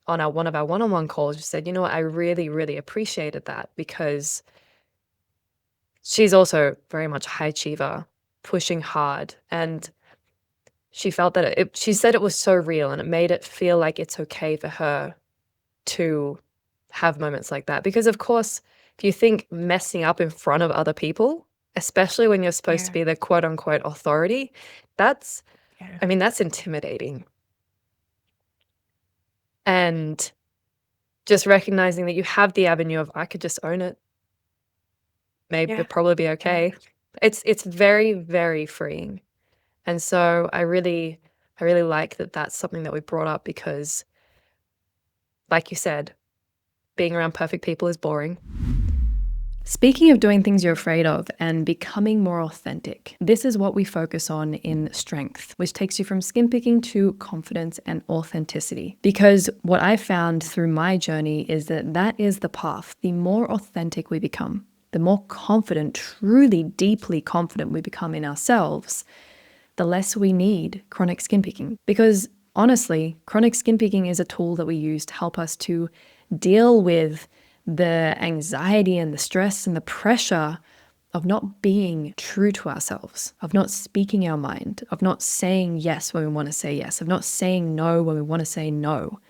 on our one of our one-on-one calls, just said, you know what, I really, really appreciated that because she's also very much a high achiever, pushing hard. And she felt that she said it was so real and it made it feel like it's okay for her to have moments like that. Because, of course, if you think messing up in front of other people, especially when you're supposed to Yeah. be the quote unquote authority, that's, Yeah. I mean, that's intimidating. And just recognizing that you have the avenue of, I could just own it, maybe it'll Yeah. probably be Yeah. okay. It's very, very freeing. And so I really like that that's something that we brought up because, like you said, being around perfect people is boring. Speaking of doing things you're afraid of and becoming more authentic, this is what we focus on in Strength, which takes you from skin picking to confidence and authenticity. Because what I found through my journey is that that is the path. The more authentic we become, the more confident, truly deeply confident we become in ourselves, the less we need chronic skin picking. Because honestly, chronic skin picking is a tool that we use to help us to deal with the anxiety and the stress and the pressure of not being true to ourselves, of not speaking our mind, of not saying yes when we want to say yes, of not saying no when we want to say no,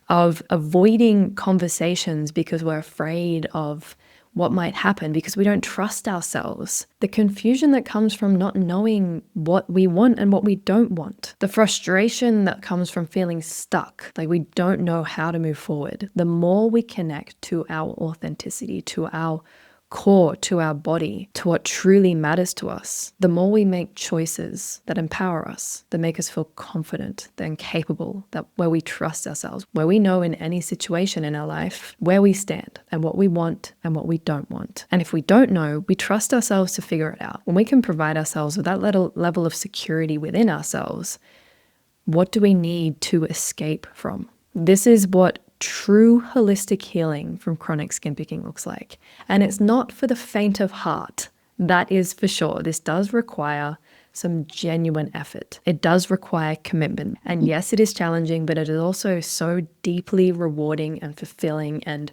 of avoiding conversations because we're afraid of what might happen because we don't trust ourselves. The confusion that comes from not knowing what we want and what we don't want. The frustration that comes from feeling stuck, like we don't know how to move forward. The more we connect to our authenticity, to our core, to our body, to what truly matters to us, the more we make choices that empower us, that make us feel confident, then capable, that where we trust ourselves, where we know in any situation in our life where we stand and what we want and what we don't want. And if we don't know, we trust ourselves to figure it out. When we can provide ourselves with that little level of security within ourselves, what do we need to escape from? This is what true holistic healing from chronic skin picking looks like. And it's not for the faint of heart. That is for sure. This does require some genuine effort. It does require commitment. And yes, it is challenging, but it is also so deeply rewarding and fulfilling. And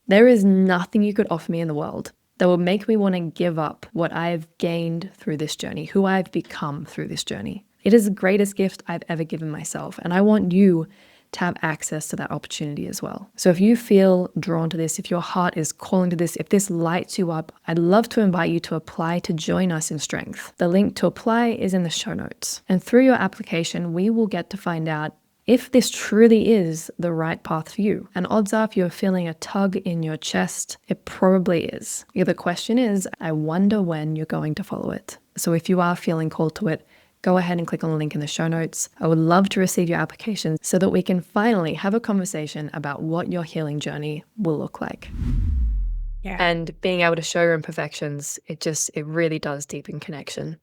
there is nothing you could offer me in the world that will make me want to give up what I've gained through this journey, who I've become through this journey. It is the greatest gift I've ever given myself. And I want you to have access to that opportunity as well. So if you feel drawn to this, if your heart is calling to this, if this lights you up, I'd love to invite you to apply to join us in Strength. The link to apply is in the show notes. And through your application, we will get to find out if this truly is the right path for you. And odds are, if you're feeling a tug in your chest, it probably is. The question is, I wonder when you're going to follow it. So if you are feeling called to it, go ahead and click on the link in the show notes. I would love to receive your application so that we can finally have a conversation about what your healing journey will look like. Yeah. And being able to show your imperfections, it really does deepen connection.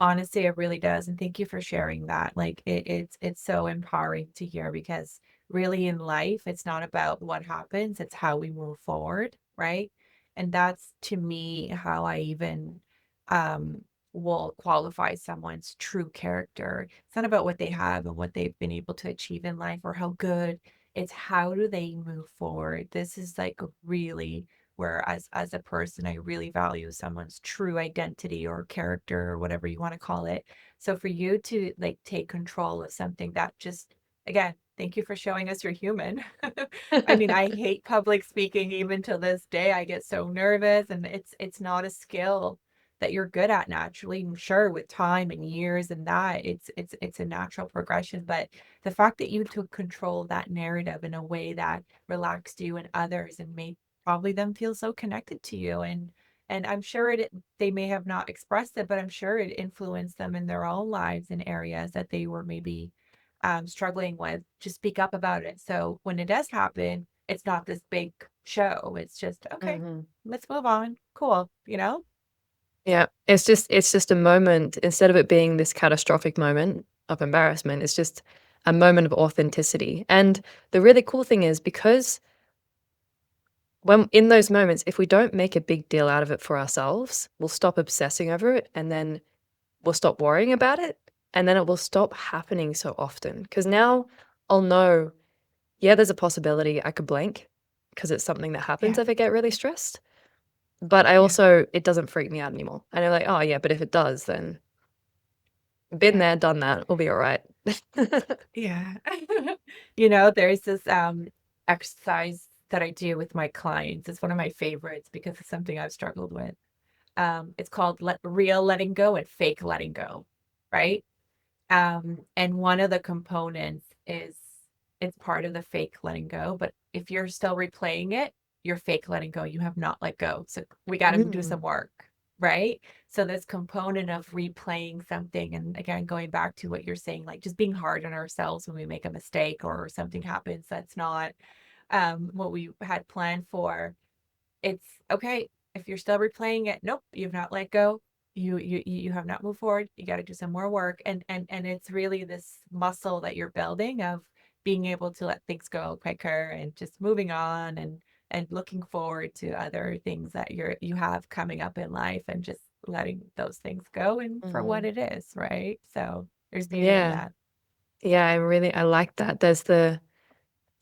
Honestly, it really does, and thank you for sharing that. Like, it's so empowering to hear because really in life, it's not about what happens, it's how we move forward, right? And that's to me how I even um will qualify someone's true character. It's not about what they have and what they've been able to achieve in life or how good. It's how do they move forward. This is like really where as a person I really value someone's true identity or character or whatever you want to call it. So for you to like take control of something that just, again, thank you for showing us you're human. I mean, I hate public speaking even to this day. I get so nervous, and it's not a skill that you're good at naturally. I'm sure with time and years and that it's a natural progression, but the fact that you took control of that narrative in a way that relaxed you and others and made probably them feel so connected to you, and I'm sure they may have not expressed it, but I'm sure it influenced them in their own lives in areas that they were maybe struggling with, to speak up about it. So when it does happen, it's not this big show. It's just, okay, Mm-hmm. let's move on. Cool, Yeah, it's just a moment. Instead of it being this catastrophic moment of embarrassment, it's just a moment of authenticity. And the really cool thing is because when in those moments, if we don't make a big deal out of it for ourselves, we'll stop obsessing over it and then we'll stop worrying about it and then it will stop happening so often. Because now I'll know, yeah, there's a possibility I could blank because it's something that happens Yeah, if I get really stressed. But I yeah, also, it doesn't freak me out anymore. And I'm like, oh yeah, but if it does, then been yeah, there, done that. We'll be all right. yeah. There's this exercise that I do with my clients. It's one of my favorites because it's something I've struggled with. It's called real letting go and fake letting go, right? And one of the components is it's part of the fake letting go, but if you're still replaying it, you're fake letting go. You have not let go. So we got to do Mm, some work, right? So this component of replaying something, and again, going back to what you're saying, like just being hard on ourselves when we make a mistake or something happens that's not what we had planned for. It's okay if you're still replaying it. Nope, you've not let go. You have not moved forward. You got to do some more work, and it's really this muscle that you're building of being able to let things go quicker and just moving on, and looking forward to other things that you have coming up in life, and just letting those things go and for what mhm. it is, right? So there's beauty in Yeah. that. Yeah, I like that. There's the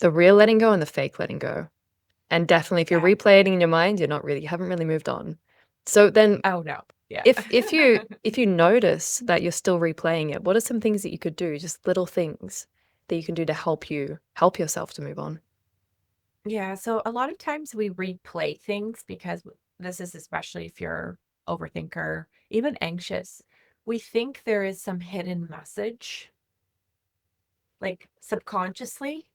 real letting go and the fake letting go. And definitely if you're Yeah. replaying in your mind, you haven't really moved on. So then Oh no. Yeah. if you notice that you're still replaying it, what are some things that you could do? Just little things that you can do to help yourself to move on? Yeah, so a lot of times we replay things because this is especially if you're overthinker, even anxious. We think there is some hidden message, like subconsciously,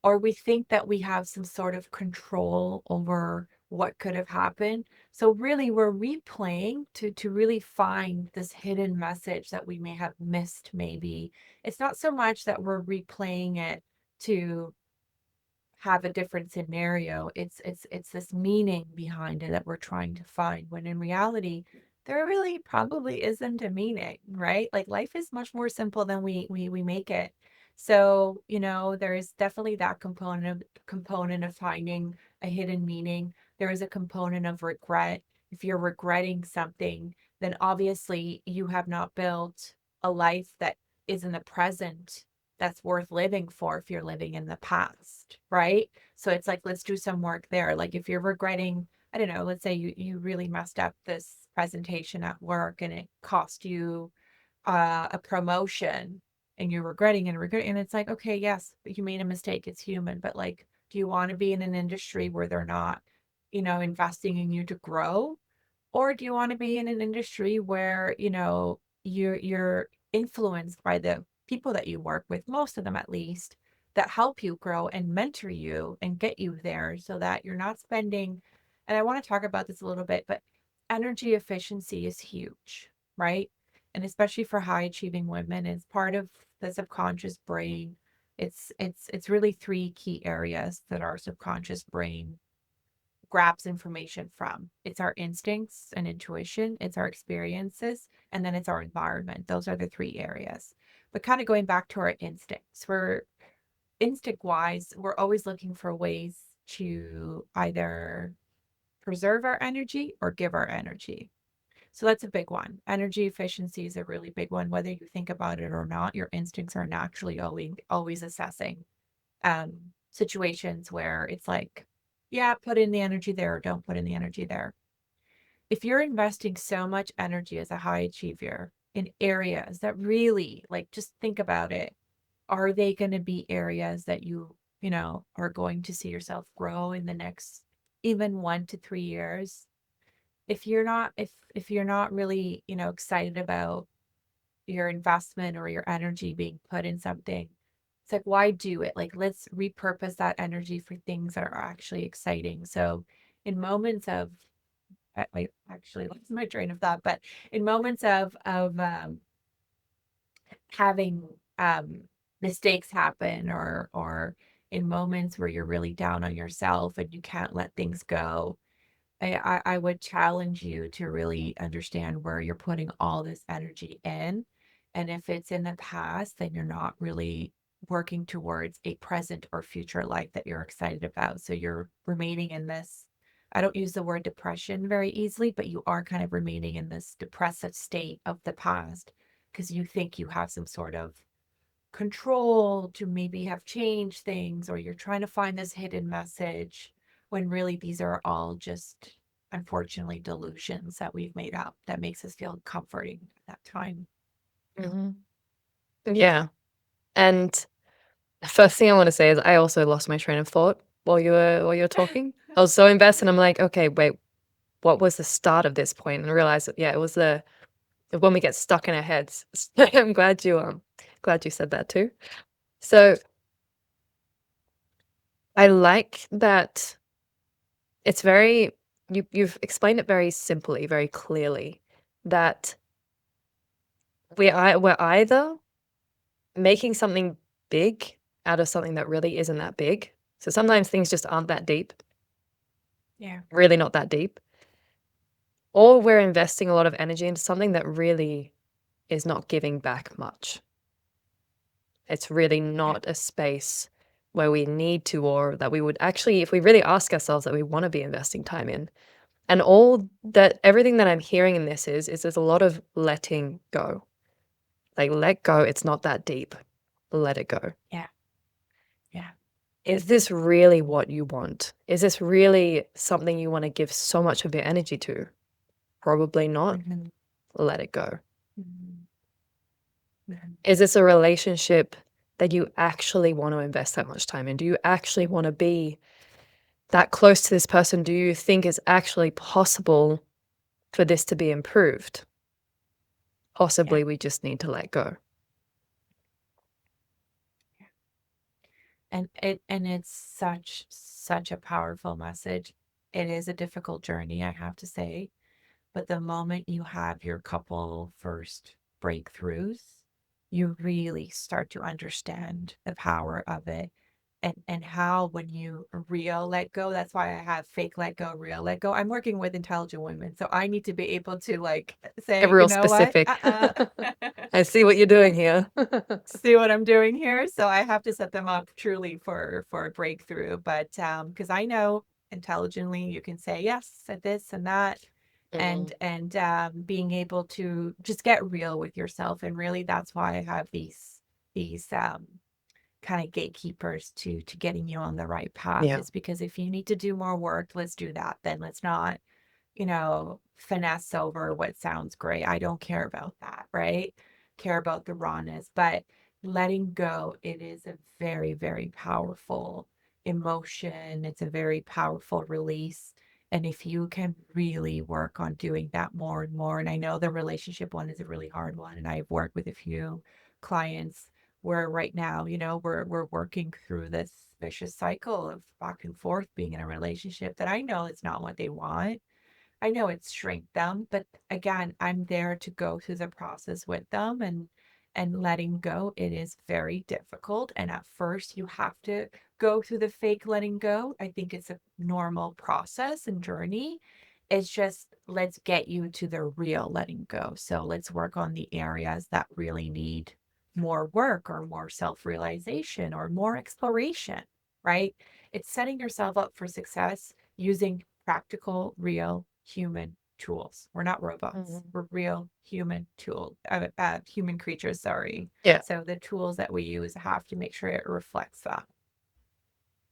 or we think that we have some sort of control over what could have happened. So really we're replaying to really find this hidden message that we may have missed maybe. It's not so much that we're replaying it to have a different scenario. It's this meaning behind it that we're trying to find when in reality there really probably isn't a meaning, right? Like life is much more simple than we make it. So, there is definitely that component of finding a hidden meaning. There is a component of regret. If you're regretting something, then obviously you have not built a life that is in the present that's worth living for if you're living in the past, right? So it's like, let's do some work there. Like if you're regretting, I don't know, let's say you really messed up this presentation at work and it cost you a promotion and you're regretting and regretting. And it's like, okay, yes, you made a mistake. It's human. But like, do you want to be in an industry where they're not, investing in you to grow? Or do you want to be in an industry where, you're influenced by the people that you work with, most of them at least, that help you grow and mentor you and get you there so that you're not spending, and I want to talk about this a little bit, but energy efficiency is huge, right? And especially for high achieving women, it's part of the subconscious brain. It's really three key areas that our subconscious brain grabs information from. It's our instincts and intuition, it's our experiences, and then it's our environment. Those are the three areas. But kind of going back to our instincts, we're instinct wise, we're always looking for ways to either preserve our energy or give our energy. So that's a big one. Energy efficiency is a really big one. Whether you think about it or not, your instincts are naturally always assessing situations where it's like, yeah, put in the energy there or don't put in the energy there. If you're investing so much energy as a high achiever in areas that really, like, just think about it, are they going to be areas that are going to see yourself grow in the next even 1 to 3 years? If you're not really, excited about your investment or your energy being put in something, it's like, why do it? Like, let's repurpose that energy for things that are actually exciting. So, in moments of, I actually lost my train of thought, but in moments of having mistakes happen, or in moments where you're really down on yourself and you can't let things go, I would challenge you to really understand where you're putting all this energy in. And if it's in the past, then you're not really working towards a present or future life that you're excited about. So you're remaining in this, I don't use the word depression very easily, but you are kind of remaining in this depressive state of the past because you think you have some sort of control to maybe have changed things, or you're trying to find this hidden message when really these are all just unfortunately delusions that we've made up that makes us feel comforting at that time. Mhm. Yeah. And the first thing I want to say is I also lost my train of thought while you were talking. I was so invested. I'm like, okay, wait, what was the start of this point? And I realized that, yeah, it was the when we get stuck in our heads. I'm glad you said that too. So I like that it's very you've explained it very simply, very clearly that we're either making something big out of something that really isn't that big. So sometimes things just aren't that deep, Yeah. really not that deep. Or we're investing a lot of energy into something that really is not giving back much. It's really Yeah. not a space where we need to, or that we would actually, if we really ask ourselves that we want to be investing time in. And everything that I'm hearing in this is there's a lot of letting go. Like, let go, it's not that deep. Let it go. Yeah. Yeah. Is this really what you want? Is this really something you want to give so much of your energy to? Probably not. Mhm. Let it go. Mhm. Mhm. Is this a relationship that you actually want to invest that much time in? Do you actually want to be that close to this person, do you think is actually possible for this to be improved? Yeah. Possibly we just need to let go. And it's such a powerful message. It is a difficult journey, I have to say. But the moment you have your couple first breakthroughs, you really start to understand the power of it and how when you real let go, that's why I have fake let go, real let go. I'm working with intelligent women, so I need to be able to like Get say, you real know what? specific. I see what you're doing here. See what I'm doing here? So I have to set them up truly for a breakthrough. But because I know intelligently you can say yes at this and that, Mhm. and being able to just get real with yourself. And really that's why I have these kind of gatekeepers to getting you on the right path, Yeah. is because if you need to do more work, let's do that. Then let's not, finesse over what sounds great. I don't care about that, right? Care about the rawness, but letting go, it is a very, very powerful emotion. It's a very powerful release. And if you can really work on doing that more and more, and I know the relationship one is a really hard one, and I've worked with a few clients where right now, we're working through this vicious cycle of back and forth being in a relationship that I know it's not what they want. I know it's shrink them, but again, I'm there to go through the process with them and letting go. It is very difficult. And at first you have to go through the fake letting go. I think it's a normal process and journey. It's just let's get you to the real letting go. So let's work on the areas that really need more work or more self-realization or more exploration, right? It's setting yourself up for success using practical, real human tools. We're not robots. Mhm. We're real human creatures. Sorry. Yeah, So the tools that we use have to make sure it reflects that.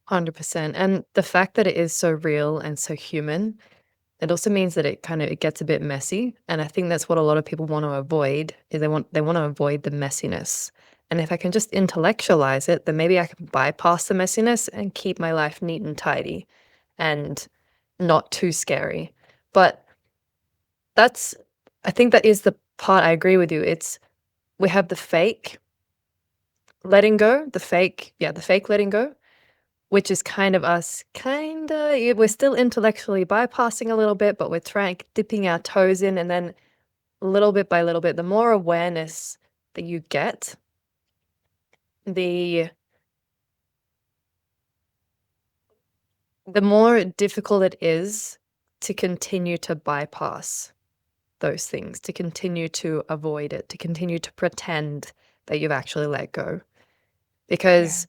100%. And the fact that it is so real and so human, it also means that it gets a bit messy. And I think that's what a lot of people want to avoid is they want to avoid the messiness. And if I can just intellectualize it, then maybe I can bypass the messiness and keep my life neat and tidy and not too scary. But that's I think that is the part I agree with you. It's we have the fake letting go, the fake letting go, which is kind of us kinda we're still intellectually bypassing a little bit, but we're trying dipping our toes in, and then little bit by little bit, the more awareness that you get, the the more difficult it is to continue to bypass those things, to continue to avoid it, to continue to pretend that you've actually let go. Yeah, Because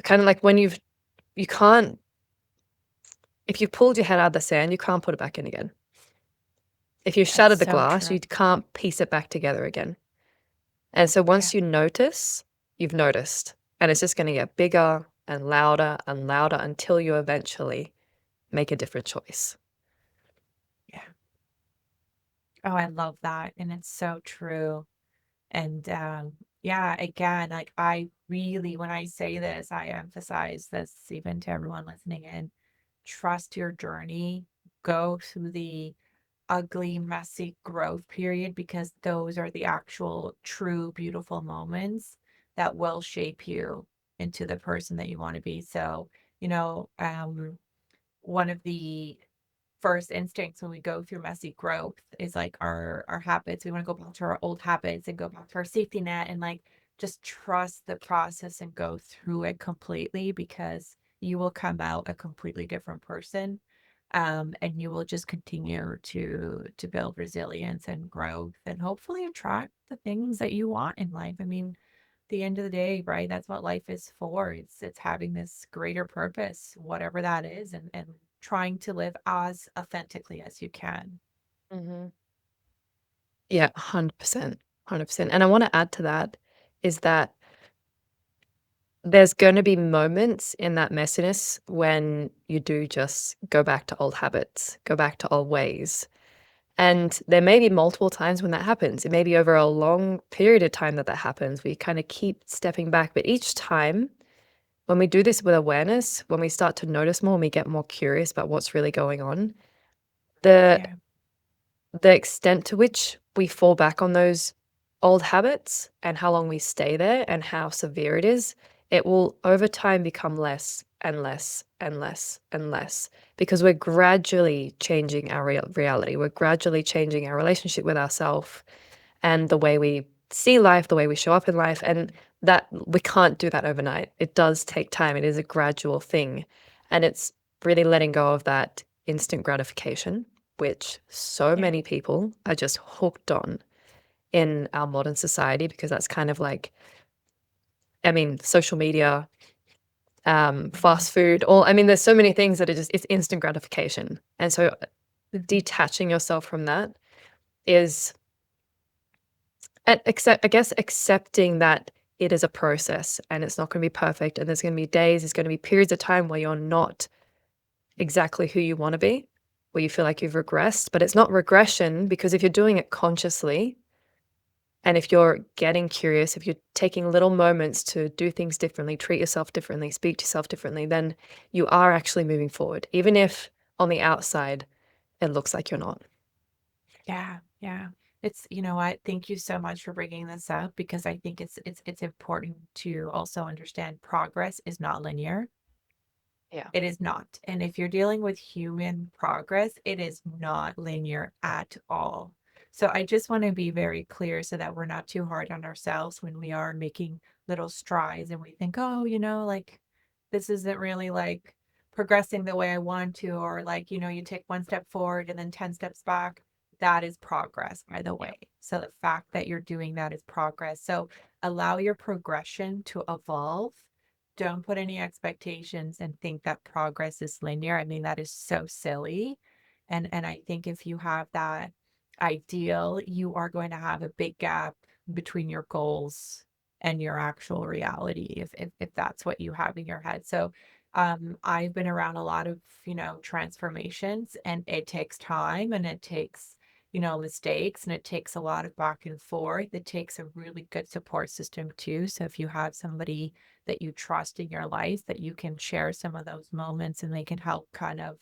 kind of like when you can't if you've pulled your head out of the sand, you can't put it back in again. If you've that's shattered the so glass, you true. can't piece it back together again. And so Yeah, once you notice, you've noticed. And it's just going to get bigger and louder until you eventually make a different choice. yeah. Oh, I love that. And it's so true. And yeah, again, like I really, when I say this, I emphasize this even to everyone listening in. Trust your journey. Go through the ugly, messy growth period because those are the actual, true, beautiful moments that will shape you into the person that you want to be. So, one of the first instincts when we go through messy growth is like our habits. We want to go back to our old habits and go back to our safety net and like just trust the process and go through it completely because you will come out a completely different person. And you will just continue to build resilience and growth and hopefully attract the things that you want in life. I mean, the end of the day, right? That's what life is for. It's having this greater purpose, whatever that is, and trying to live as authentically as you can. Hmm. Yeah, 100%. 100%. And I want to add to that is that there's going to be moments in that messiness when you do just go back to old habits, go back to old ways. And there may be multiple times when that happens. It may be over a long period of time that that happens. We kind of keep stepping back, but each time when we do this with awareness, when we start to notice more, when we get more curious about what's really going on, the Yeah. the extent to which we fall back on those old habits and how long we stay there and how severe it is, it will over time become less and less and less and less because we're gradually changing our reality. We're gradually changing our relationship with ourselves and the way we see life, the way we show up in life. And that we can't do that overnight. It does take time. It is a gradual thing. And it's really letting go of that instant gratification, which so Yeah. many people are just hooked on in our modern society because that's kind of like, I mean, social media, Mhm. fast food, all, I mean, there's so many things that are just, it's instant gratification. And so Mhm. detaching yourself from that is I guess accepting that it is a process and it's not gonna be perfect, and there's gonna be days, there's gonna be periods of time where you're not exactly who you wanna be, where you feel like you've regressed, but it's not regression because if you're doing it consciously and if you're getting curious, if you're taking little moments to do things differently, treat yourself differently, speak to yourself differently, then you are actually moving forward, even if on the outside it looks like you're not. Yeah, yeah. It's you know what? Thank you so much for bringing this up because I think it's important to also understand progress is not linear. Yeah. It is not. And if you're dealing with human progress, it is not linear at all. So I just want to be very clear so that we're not too hard on ourselves when we are making little strides and we think, oh, like this isn't really like progressing the way I want to, or like, you take one step forward and then 10 steps back. That is progress, by the Yeah. way. So the fact that you're doing that is progress. So allow your progression to evolve. Don't put any expectations and think that progress is linear. I mean, that is so silly. And I think if you have that ideal, you are going to have a big gap between your goals and your actual reality if that's what you have in your head. So I've been around a lot of, transformations, and it takes time, and it takes mistakes, and it takes a lot of back and forth. It takes a really good support system too. So if you have somebody that you trust in your life, that you can share some of those moments and they can help kind of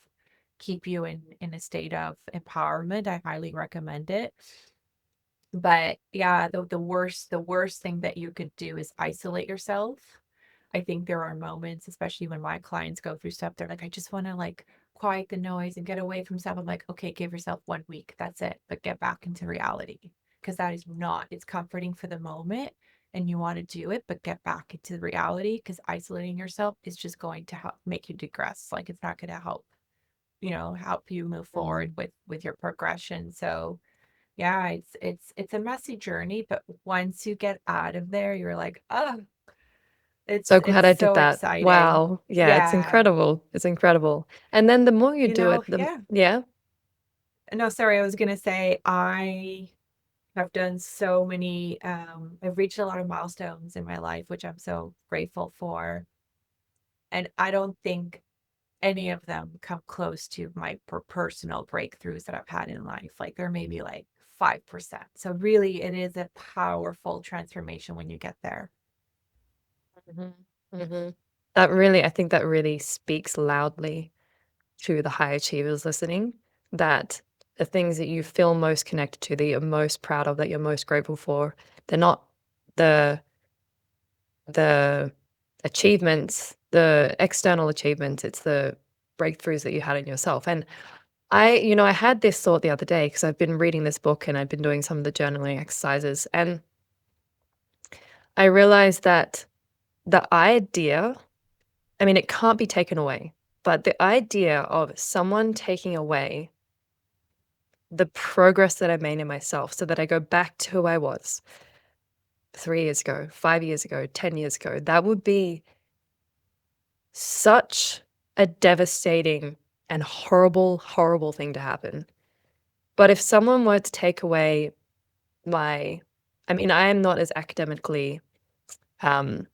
keep you in a state of empowerment, I highly recommend it. But yeah, the worst thing that you could do is isolate yourself. I think there are moments, especially when my clients go through stuff, they're like, I just want to like quiet the noise and get away from stuff. I'm like, okay, give yourself 1 week. That's it. But get back into reality. Because that is not, it's comforting for the moment and you want to do it, but get back into reality because isolating yourself is just going to help make you digress. Like it's not going to help, help you move forward Mm. with your progression. So yeah, it's a messy journey, but once you get out of there, you're like, oh, it's So glad it's I did so that. exciting. Wow. Yeah, it's Yeah. incredible. It's incredible. And then the more you do it, the Yeah. yeah. No, sorry, I was gonna say I have done so many, I've reached a lot of milestones in my life, which I'm so grateful for. And I don't think any of them come close to my personal breakthroughs that I've had in life. Like there may be like 5%. So really it is a powerful transformation when you get there. Mhm. Mhm. That really I think that really speaks loudly to the high achievers listening, that the things that you feel most connected to, that you're most proud of, that you're most grateful for, they're not the the achievements, the external achievements, it's the breakthroughs that you had in yourself. And I had this thought the other day because I've been reading this book and I've been doing some of the journaling exercises, and I realized that the idea, I mean, it can't be taken away, but the idea of someone taking away the progress that I made in myself so that I go back to who I was 3 years ago, 5 years ago, 10 years ago, that would be such a devastating and horrible, horrible thing to happen. But if someone were to take away my I mean, I am not as academically, um,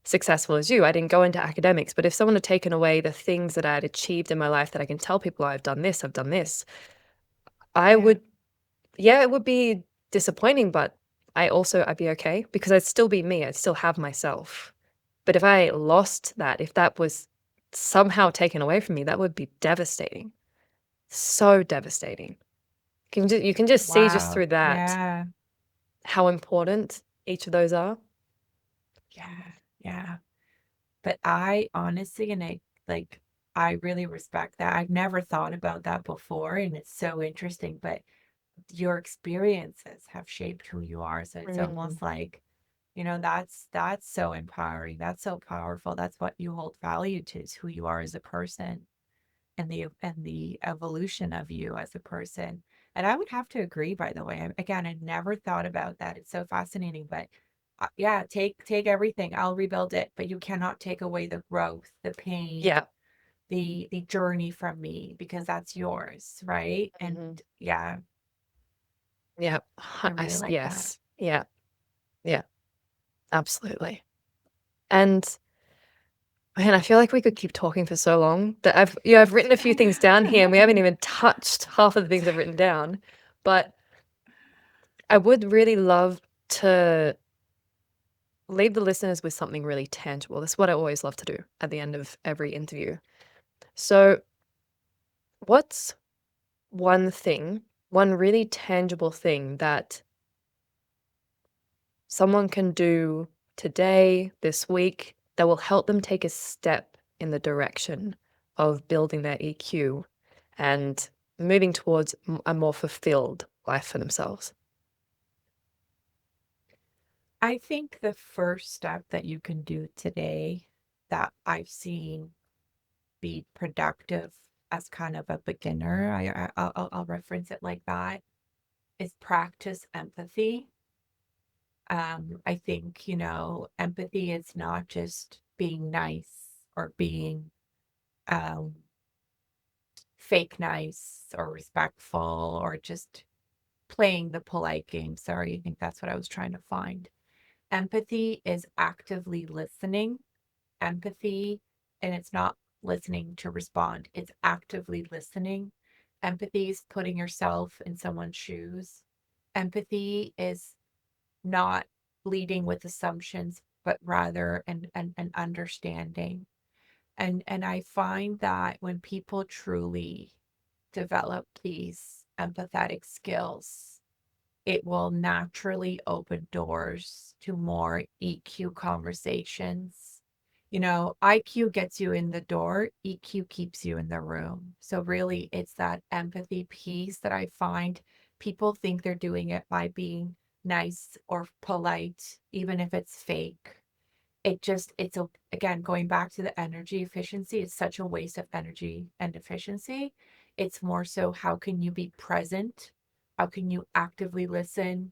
successful as you. I didn't go into academics, but if someone had taken away the things that I had achieved in my life that I can tell people, I've done this, I Yeah. would yeah, it would be disappointing, but I'd be okay because I'd still be me. I'd still have myself. But if I lost that, if that was somehow taken away from me, that would be devastating. So devastating. You can just see just Wow. through that Yeah. how important each of those are. Yeah. Yeah. But I honestly, and I really respect that. I've never thought about that before, and it's so interesting. But your experiences have shaped who you are. So it's Mm, almost like, that's so empowering. That's so powerful. That's what you hold value to, is who you are as a person, and the evolution of you as a person. And I would have to agree, by the way. Again, I never thought about that. It's so fascinating. But yeah, take everything. I'll rebuild it, but you cannot take away the growth, the pain, yeah. the journey from me, because that's yours, right? And Mhm. yeah, Yeah. I really like that. Yes. Yeah. Yeah. Absolutely. And man, I feel like we could keep talking for so long. That I've written a few things down here and we haven't even touched half of the things I've written down. But I would really love to leave the listeners with something really tangible. That's what I always love to do at the end of every interview. So, what's one thing, one really tangible thing that someone can do today, this week, that will help them take a step in the direction of building their EQ and moving towards a more fulfilled life for themselves? I think the first step that you can do today, that I've seen be productive as kind of a beginner, I'll reference it like that, is practice empathy. I think, empathy is not just being nice or being um, fake nice or respectful or just playing the polite game. Sorry, I think that's what I was trying to find. Empathy is actively listening. Empathy, and it's not listening to respond, it's actively listening. Empathy is putting yourself in someone's shoes. Empathy is not leading with assumptions, but rather an understanding. And I find that when people truly develop these empathetic skills, it will naturally open doors to more EQ conversations. IQ gets you in the door, EQ keeps you in the room. So, really, it's that empathy piece that I find people think they're doing it by being nice or polite, even if it's fake. Again, going back to the energy efficiency, it's such a waste of energy and efficiency. It's more so, how can you be present? How can you actively listen?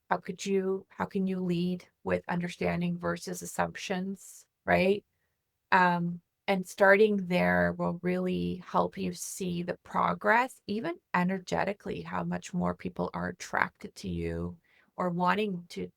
How can you lead with understanding versus assumptions, right? Um, and starting there will really help you see the progress, even energetically, how much more people are attracted to you or wanting to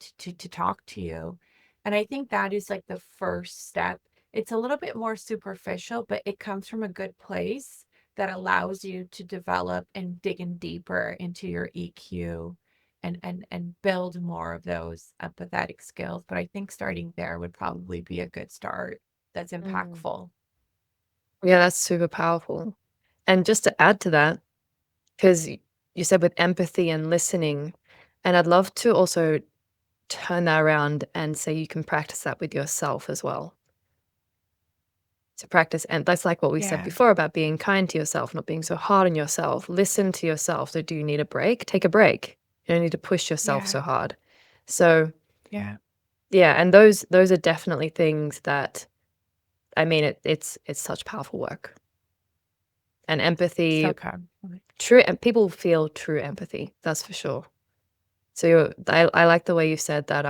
talk to you. And I think that is like the first step. It's a little bit more superficial, but it comes from a good place that allows you to develop and dig in deeper into your EQ and build more of those empathetic skills. But I think starting there would probably be a good start that's Mm. impactful. Yeah, that's super powerful. And just to add to that, because you said with empathy and listening, and I'd love to also turn that around and say you can practice that with yourself as well. To practice, and that's like what we said Yeah, before about being kind to yourself, not being so hard on yourself. Listen to yourself. So, do you need a break? Take a break. You don't need to push yourself yeah, so hard. So, yeah. yeah, and those are definitely things that I mean, it's such powerful work. And So empathy, come. true, and people feel true empathy. That's for sure. So, I like the way you said that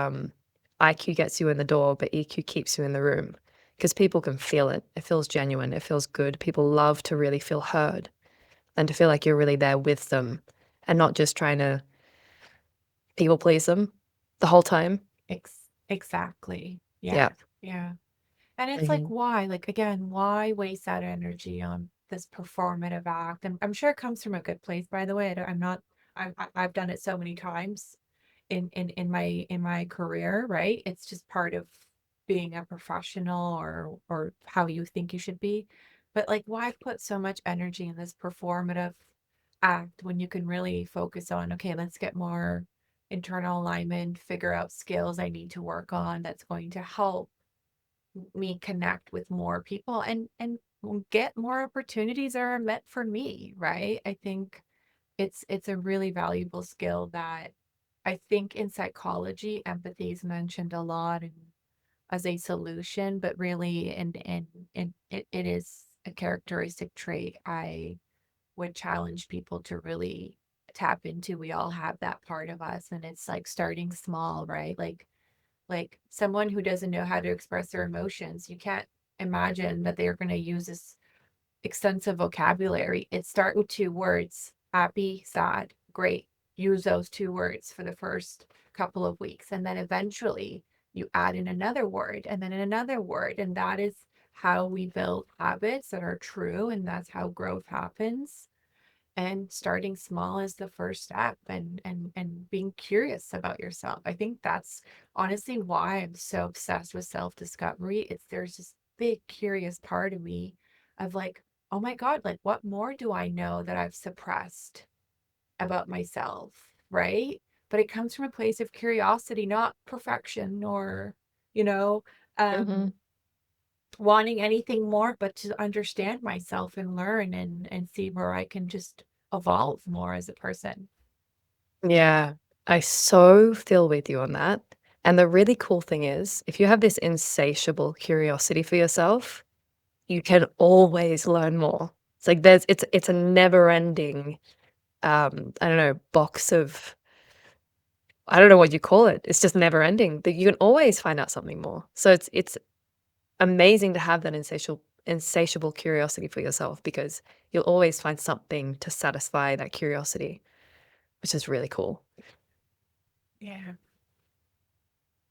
IQ gets you in the door, but EQ keeps you in the room because people can feel it. It feels genuine. It feels good. People love to really feel heard and to feel like you're really there with them and not just trying to people please them the whole time. Exactly. Yeah, Yeah. yeah. And it's like, Mhm. why? Like, again, why waste that energy on this performative act? And I'm sure it comes from a good place, by the way. I'm not. I've done it so many times in my career, right? It's just part of being a professional or how you think you should be. But like why put so much energy in this performative act when you can really focus on, okay, let's get more internal alignment, figure out skills I need to work on that's going to help me connect with more people and get more opportunities that are meant for me, right? I think it's a really valuable skill that I think in psychology, empathy is mentioned a lot and as a solution, but really and it is a characteristic trait I would challenge people to really tap into. We all have that part of us, and it's like starting small, right? Like someone who doesn't know how to express their emotions, you can't imagine that they're going to use this extensive vocabulary. It start with two words: happy, sad, great. Use those two words for the first couple of weeks. And then eventually you add in another word and then another word. And that is how we build habits that are true. And that's how growth happens. And starting small is the first step and being curious about yourself. I think that's honestly why I'm so obsessed with self-discovery. It's there's this big curious part of me of like, oh my God, like what more do I know that I've suppressed about myself, right? But it comes from a place of curiosity, not perfection or, you know, um Mhm. wanting anything more but to understand myself and learn and see where I can just evolve more as a person. Yeah, I so feel with you on that. And the really cool thing is, if you have this insatiable curiosity for yourself, you can always learn more. It's like it's a never-ending, I don't know, box of I don't know what you call it. It's just never ending. That you can always find out something more. So it's amazing to have that insatiable curiosity for yourself because you'll always find something to satisfy that curiosity, which is really cool. Yeah.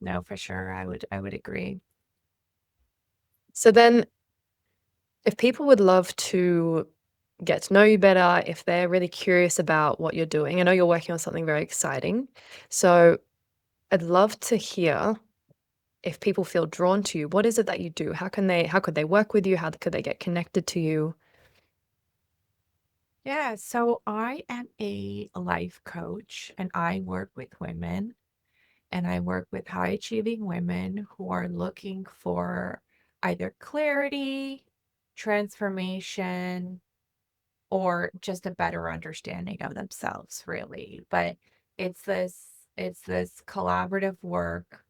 No, for sure. I would agree. So then if people would love to get to know you better, if they're really curious about what you're doing, I know you're working on something very exciting. So I'd love to hear if people feel drawn to you, what is it that you do? How could they work with you? How could they get connected to you? Yeah, so I am a life coach and I work with women and I work with high achieving women who are looking for either clarity, transformation, or just a better understanding of themselves really. But it's this it's this collaborative work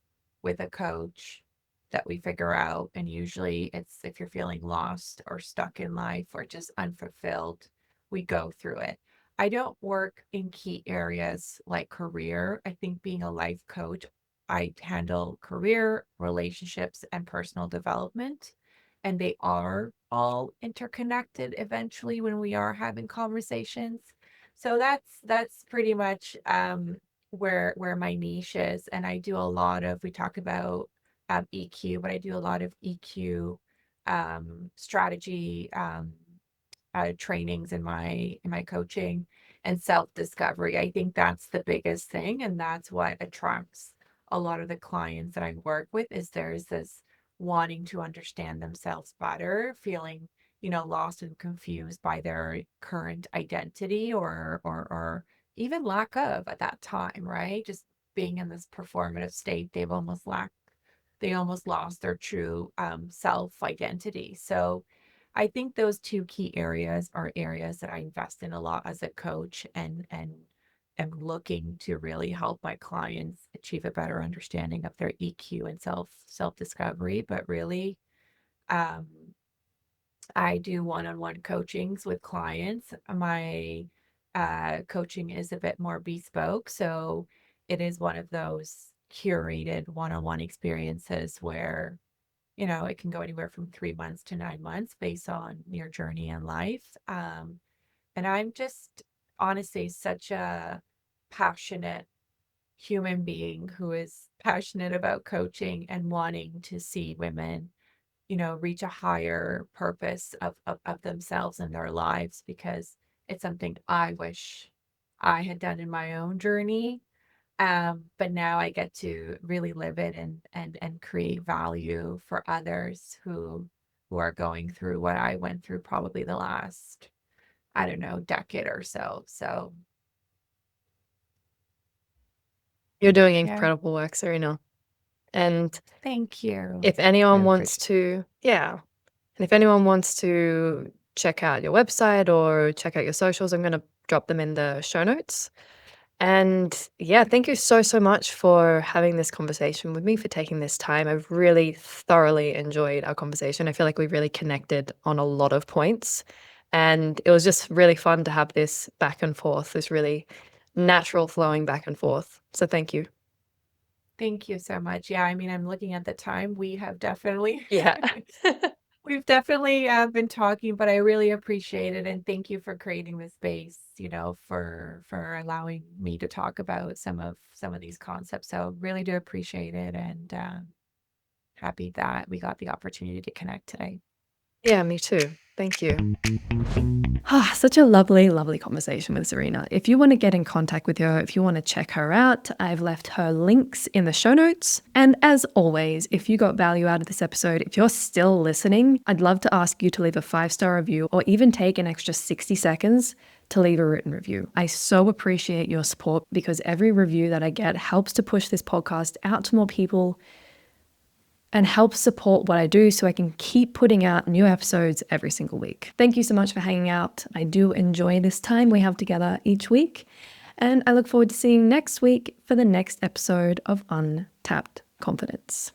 with a coach that we figure out, and usually it's if you're feeling lost or stuck in life or just unfulfilled, we go through it. I don't work in key areas like career. I think being a life coach, I handle career, relationships, and personal development, and they are all interconnected eventually when we are having conversations. So that's pretty much where my niche is. And I do a lot of, we talk about EQ, but I do a lot of EQ strategy trainings in my coaching and self-discovery. I think that's the biggest thing, and that's what attracts a lot of the clients that I work with is there's this wanting to understand themselves better, feeling, lost and confused by their current identity or even lack of at that time, right? Just being in this performative state, they almost lost their true self identity. So I think those two key areas are areas that I invest in a lot as a coach and am looking to really help my clients achieve a better understanding of their EQ and self discovery. But really, um, I do one-on-one coachings with clients. My coaching is a bit more bespoke, so it is one of those curated one-on-one experiences where it can go anywhere from 3 months to 9 months based on your journey in life. And I'm just honestly such a passionate human being who is passionate about coaching and wanting to see women, reach a higher purpose of themselves and their lives because it's something I wish I had done in my own journey. But now I get to really live it and create value for others who are going through what I went through probably the last, I don't know, decade or so. So You're doing yeah, incredible work, Zerina. And thank you. if anyone Really wants appreciate to, yeah, and if anyone wants to check out your website or check out your socials, I'm going to drop them in the show notes. And yeah, thank you so, so much for having this conversation with me, for taking this time. I've really thoroughly enjoyed our conversation. I feel like we really connected on a lot of points. And it was just really fun to have this back and forth, this really natural flowing back and forth. So thank you. Thank you so much. Yeah, I mean, I'm looking at the time. Yeah. We've definitely been talking, but I really appreciate it, and thank you for creating the space, for allowing me to talk about some of these concepts. So really do appreciate it, and happy that we got the opportunity to connect today. Yeah, me too. Thank you. Ah, such a lovely, lovely conversation with Zerina. If you want to get in contact with her, if you want to check her out, I've left her links in the show notes. And as always, if you got value out of this episode, if you're still listening, I'd love to ask you to leave a 5-star review or even take an extra 60 seconds to leave a written review. I so appreciate your support because every review that I get helps to push this podcast out to more people and help support what I do so I can keep putting out new episodes every single week. Thank you so much for hanging out. I do enjoy this time we have together each week, and I look forward to seeing you next week for the next episode of Untapped Confidence.